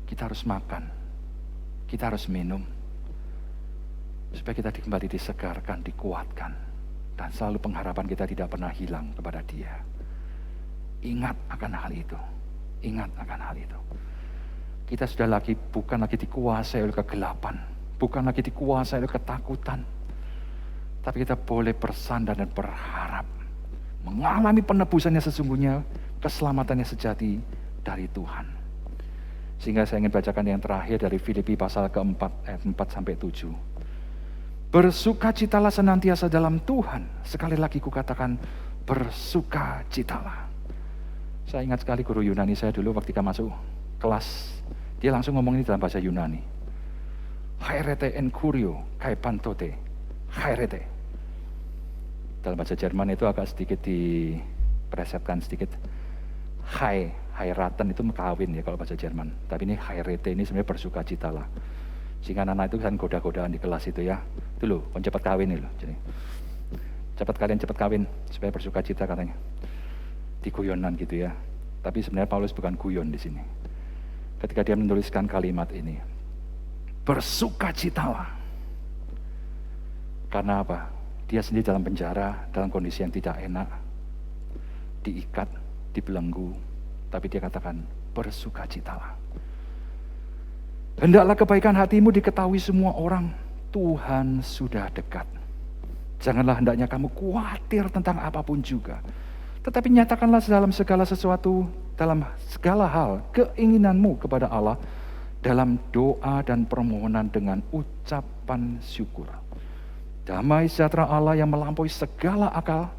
Kita harus makan, kita harus minum, supaya kita kembali disegarkan, dikuatkan. Dan selalu pengharapan kita tidak pernah hilang kepada dia. Ingat akan hal itu, ingat akan hal itu. Kita sudah bukan lagi dikuasai oleh kegelapan, bukan lagi dikuasai oleh ketakutan. Tapi kita boleh bersandar dan berharap, mengalami penebusannya sesungguhnya, keselamatannya sejati dari Tuhan. Sehingga saya ingin bacakan yang terakhir dari Filipi pasal keempat ayat 4-7. Bersukacitalah senantiasa dalam Tuhan. Sekali lagi kukatakan bersukacitalah. Saya ingat sekali guru Yunani saya dulu ketika masuk kelas. Dia langsung ngomong ini dalam bahasa Yunani. Hairete en kurio kai pantote. Hairete. Dalam bahasa Jerman itu agak sedikit dipresetkan sedikit. Hairaten itu kawin ya kalau bahasa Jerman. Tapi ini hairete ini sebenarnya bersukacitalah. Sehingga anak itu kan goda-godaan di kelas itu ya. Itu loh, cepat kawin nih loh. Jadi, cepat kawin supaya bersukacita katanya. Di guyonan gitu ya. Tapi sebenarnya Paulus bukan guyon di sini. Ketika dia menuliskan kalimat ini. Bersukacitalah. Karena apa? Dia sendiri dalam penjara, dalam kondisi yang tidak enak. Diikat, dibelenggu, tapi dia katakan bersukacitalah. Hendaklah kebaikan hatimu diketahui semua orang. Tuhan sudah dekat. Janganlah hendaknya kamu khawatir tentang apapun juga. Tetapi nyatakanlah dalam segala sesuatu, dalam segala hal, keinginanmu kepada Allah, dalam doa dan permohonan dengan ucapan syukur. Damai sejahtera Allah yang melampaui segala akal,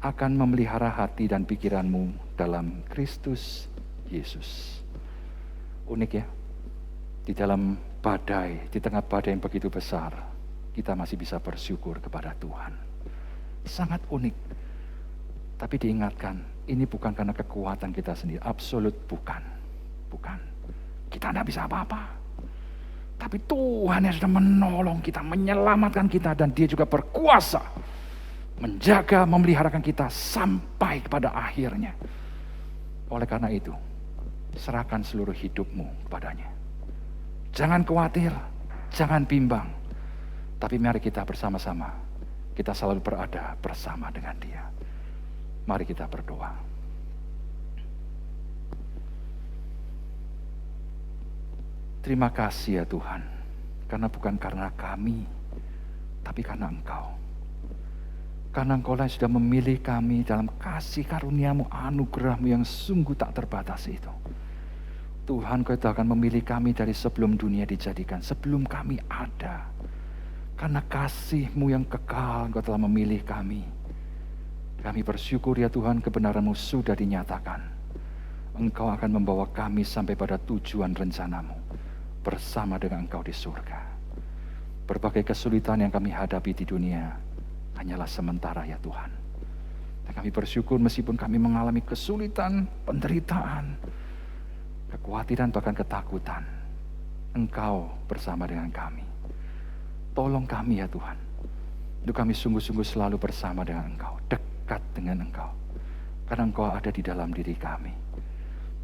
akan memelihara hati dan pikiranmu dalam Kristus Yesus. Unik ya, di dalam badai, di tengah badai yang begitu besar, kita masih bisa bersyukur kepada Tuhan. Sangat unik. Tapi diingatkan, ini bukan karena kekuatan kita sendiri, absolut bukan. Bukan. Kita tidak bisa apa-apa. Tapi Tuhan yang sudah menolong kita, menyelamatkan kita, dan dia juga berkuasa menjaga, memeliharakan kita sampai kepada akhirnya. Oleh karena itu, serahkan seluruh hidupmu kepadanya. Jangan khawatir, jangan bimbang. Tapi mari kita bersama-sama, kita selalu berada bersama dengan dia. Mari kita berdoa. Terima kasih ya Tuhan, karena bukan karena kami, tapi karena Engkau. Karena Engkau yang sudah memilih kami dalam kasih karunia-Mu, anugerah-Mu yang sungguh tak terbatas itu. Tuhan, Kau akan memilih kami dari sebelum dunia dijadikan, sebelum kami ada. Karena kasih-Mu yang kekal, Engkau telah memilih kami. Kami bersyukur ya Tuhan, kebenaran-Mu sudah dinyatakan. Engkau akan membawa kami sampai pada tujuan rencana-Mu bersama dengan Engkau di surga. Berbagai kesulitan yang kami hadapi di dunia hanyalah sementara ya Tuhan. Dan kami bersyukur meskipun kami mengalami kesulitan, penderitaan, kekhawatiran, bahkan ketakutan, Engkau bersama dengan kami. Tolong kami ya Tuhan, untuk kami sungguh-sungguh selalu bersama dengan Engkau, dekat dengan Engkau, karena Engkau ada di dalam diri kami.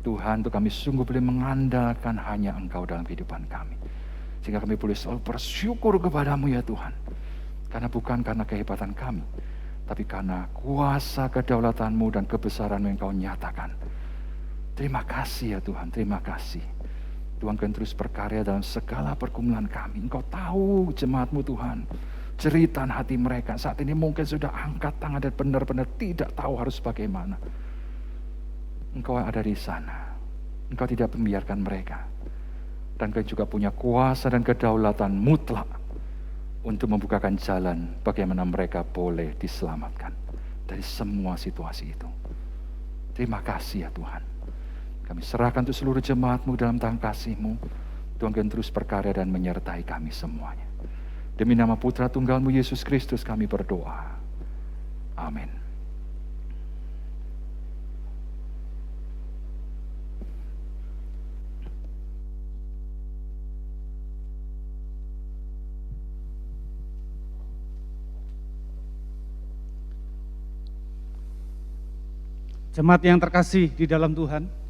Tuhan, untuk kami sungguh boleh mengandalkan hanya Engkau dalam kehidupan kami, sehingga kami boleh selalu bersyukur kepada-Mu ya Tuhan, karena bukan karena kehebatan kami, tapi karena kuasa kedaulatan-Mu dan kebesaran-Mu yang Kau nyatakan. Terima kasih ya Tuhan, terima kasih. Tuhan kan terus berkarya dalam segala pergumulan kami. Engkau tahu jemaat-Mu Tuhan, jeritan hati mereka saat ini mungkin sudah angkat tangan dan benar-benar tidak tahu harus bagaimana. Engkau ada di sana, Engkau tidak membiarkan mereka. Dan Engkau juga punya kuasa dan kedaulatan mutlak untuk membukakan jalan bagaimana mereka boleh diselamatkan dari semua situasi itu. Terima kasih ya Tuhan. Kami serahkan untuk seluruh jemaat-Mu dalam tangan kasih-Mu. Tuhan akan terus berkarya dan menyertai kami semuanya. Demi nama Putra Tunggal-Mu Yesus Kristus kami berdoa. Amin. Jemaat yang terkasih di dalam Tuhan,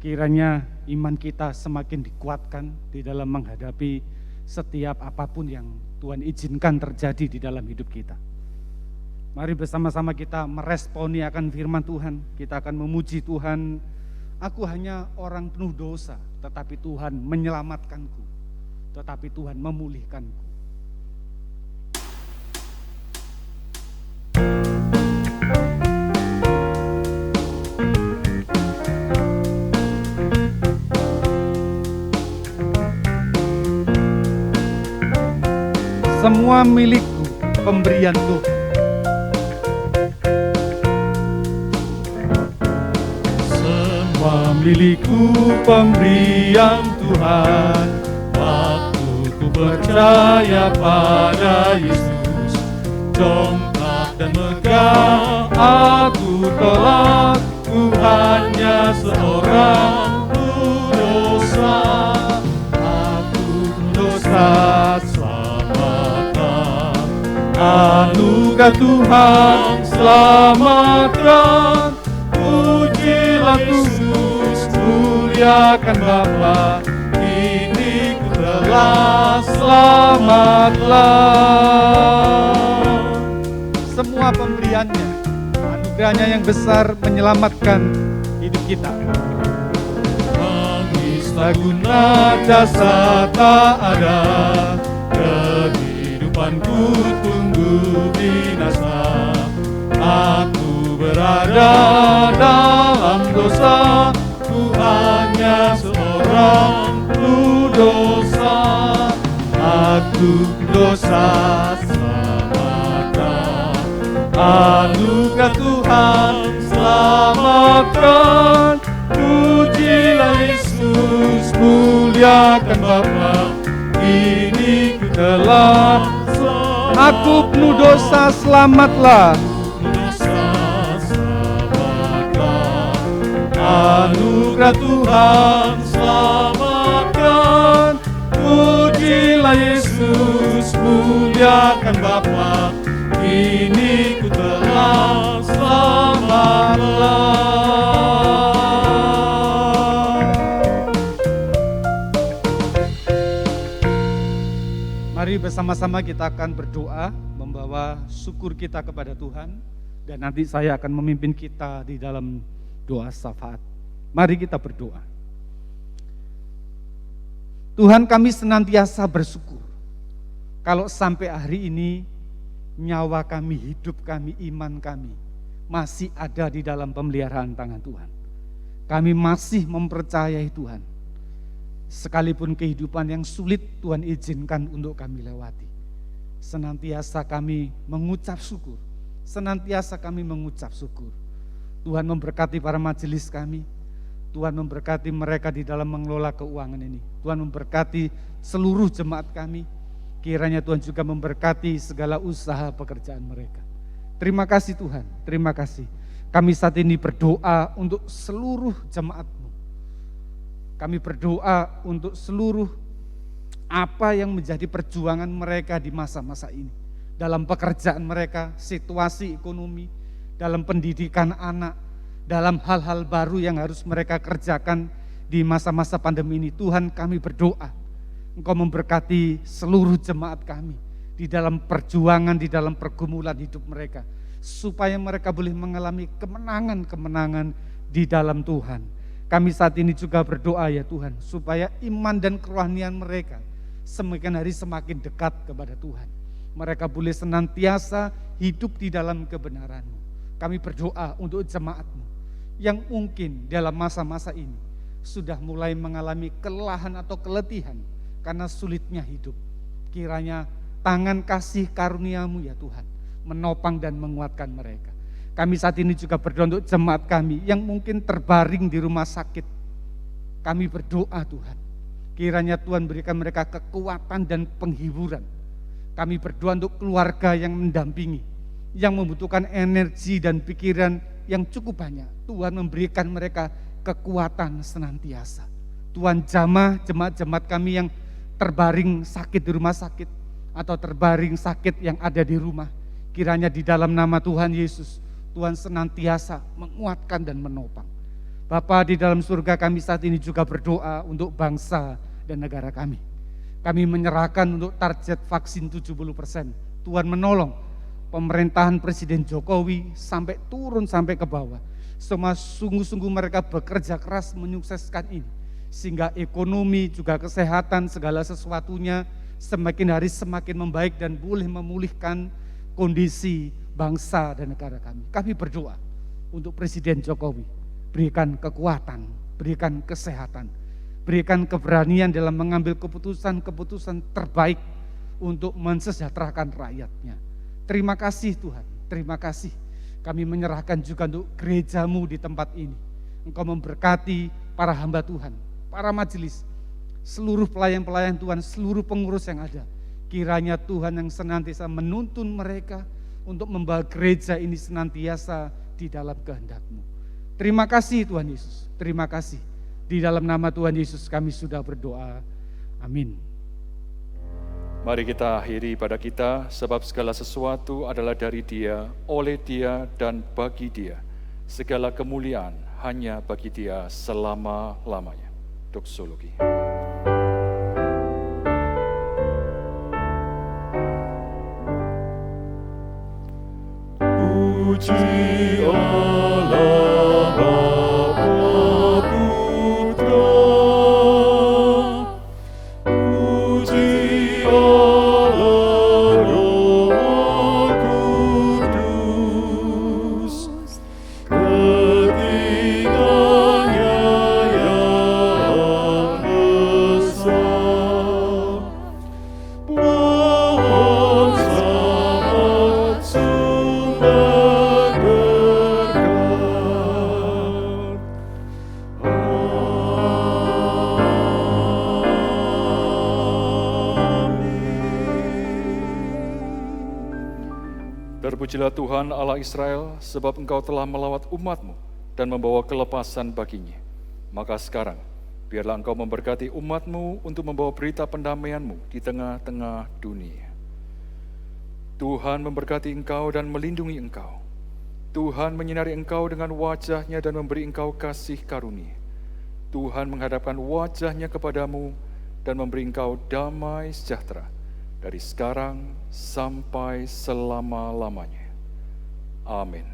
kiranya iman kita semakin dikuatkan di dalam menghadapi setiap apapun yang Tuhan izinkan terjadi di dalam hidup kita. Mari bersama-sama kita meresponi akan firman Tuhan. Kita akan memuji Tuhan. Aku hanya orang penuh dosa, tetapi Tuhan menyelamatkanku, tetapi Tuhan memulihkanku. Semua milikku, pemberian Tuhan. Semua milikku, pemberian Tuhan. Waktu ku percaya pada Yesus, jongkak dan megah aku tolak. Ku hanya seorang pendosa, aku pendosa. Anugerah Tuhan selamatkan, pujilah Yesus, muliakan Bapa, ini ku telah selamatlah. Semua pemberiannya, anugerahnya yang besar menyelamatkan hidup kita. Tangis laguna jasa tak ada, kehidupanku tunggu binasa. Aku berada dalam dosa, ku hanya seorang pendosa. Aku dosa, selamatkan. Anugerah Tuhan selamatkan, pujilah Yesus, muliakan Bapa, ini ku telah Aku penuh dosa, selamatlah. Anugerah Tuhan selamatkan, pujilah Yesus, muliakan Bapa, ini ku telah selamatlah. Mari bersama-sama kita akan berdoa, membawa syukur kita kepada Tuhan, dan nanti saya akan memimpin kita di dalam doa syafaat. Mari kita berdoa. Tuhan, kami senantiasa bersyukur kalau sampai hari ini nyawa kami, hidup kami, iman kami masih ada di dalam pemeliharaan tangan Tuhan. Kami masih mempercayai Tuhan. Sekalipun kehidupan yang sulit Tuhan izinkan untuk kami lewati, senantiasa kami mengucap syukur. Senantiasa kami mengucap syukur. Tuhan memberkati para majelis kami. Tuhan memberkati mereka di dalam mengelola keuangan ini. Tuhan memberkati seluruh jemaat kami. Kiranya Tuhan juga memberkati segala usaha pekerjaan mereka. Terima kasih Tuhan, terima kasih. Kami saat ini berdoa untuk seluruh jemaat-Mu. Kami berdoa untuk seluruh apa yang menjadi perjuangan mereka di masa-masa ini. Dalam pekerjaan mereka, situasi ekonomi, dalam pendidikan anak, dalam hal-hal baru yang harus mereka kerjakan di masa-masa pandemi ini. Tuhan, kami berdoa, Engkau memberkati seluruh jemaat kami di dalam perjuangan, di dalam pergumulan hidup mereka, supaya mereka boleh mengalami kemenangan-kemenangan di dalam Tuhan. Kami saat ini juga berdoa ya Tuhan, supaya iman dan kerohanian mereka semakin hari semakin dekat kepada Tuhan. Mereka boleh senantiasa hidup di dalam kebenaran-Mu. Kami berdoa untuk jemaat-Mu yang mungkin dalam masa-masa ini sudah mulai mengalami kelelahan atau keletihan karena sulitnya hidup. Kiranya tangan kasih karunia-Mu ya Tuhan menopang dan menguatkan mereka. Kami saat ini juga berdoa untuk jemaat kami yang mungkin terbaring di rumah sakit. Kami berdoa Tuhan, kiranya Tuhan berikan mereka kekuatan dan penghiburan. Kami berdoa untuk keluarga yang mendampingi, yang membutuhkan energi dan pikiran yang cukup banyak. Tuhan memberikan mereka kekuatan senantiasa. Tuhan jamah jemaat-jemaat kami yang terbaring sakit di rumah sakit atau terbaring sakit yang ada di rumah. Kiranya di dalam nama Tuhan Yesus, Tuhan senantiasa menguatkan dan menopang. Bapa di dalam surga, kami saat ini juga berdoa untuk bangsa dan negara kami. Kami menyerahkan untuk target vaksin 70%. Tuhan menolong pemerintahan Presiden Jokowi sampai turun sampai ke bawah. Semua sungguh-sungguh mereka bekerja keras menyukseskan ini. Sehingga ekonomi juga kesehatan segala sesuatunya semakin hari semakin membaik dan boleh memulihkan kondisi bangsa dan negara kami. Kami berdoa untuk Presiden Jokowi, berikan kekuatan, berikan kesehatan, berikan keberanian dalam mengambil keputusan-keputusan terbaik untuk mensejahterakan rakyatnya. Terima kasih Tuhan, terima kasih. Kami menyerahkan juga untuk gereja-Mu di tempat ini. Engkau memberkati para hamba Tuhan, para majelis, seluruh pelayan-pelayan Tuhan, seluruh pengurus yang ada. Kiranya Tuhan yang senantiasa menuntun mereka untuk membawa gereja ini senantiasa di dalam kehendak-Mu. Terima kasih Tuhan Yesus, terima kasih. Di dalam nama Tuhan Yesus kami sudah berdoa. Amin. Mari kita akhiri pada kita, sebab segala sesuatu adalah dari Dia, oleh Dia, dan bagi Dia. Segala kemuliaan hanya bagi Dia selama-lamanya. Doksologi. Puji Allah Bapa Putra, puji Allah Roh Kudus, ketiganya yang besar. Pohon selamat sumber berkat. Terpujilah Tuhan Allah Israel, sebab Engkau telah melawat umat-Mu dan membawa kelepasan baginya. Maka sekarang, biarlah Engkau memberkati umat-Mu untuk membawa berita pendamaian-Mu di tengah-tengah dunia. Tuhan memberkati engkau dan melindungi engkau. Tuhan menyinari engkau dengan wajah-Nya dan memberi engkau kasih karunia. Tuhan menghadapkan wajah-Nya kepadamu dan memberi engkau damai sejahtera dari sekarang sampai selama-lamanya. Amin.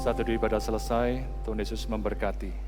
Satu ibadah selesai, Tuhan Yesus memberkati.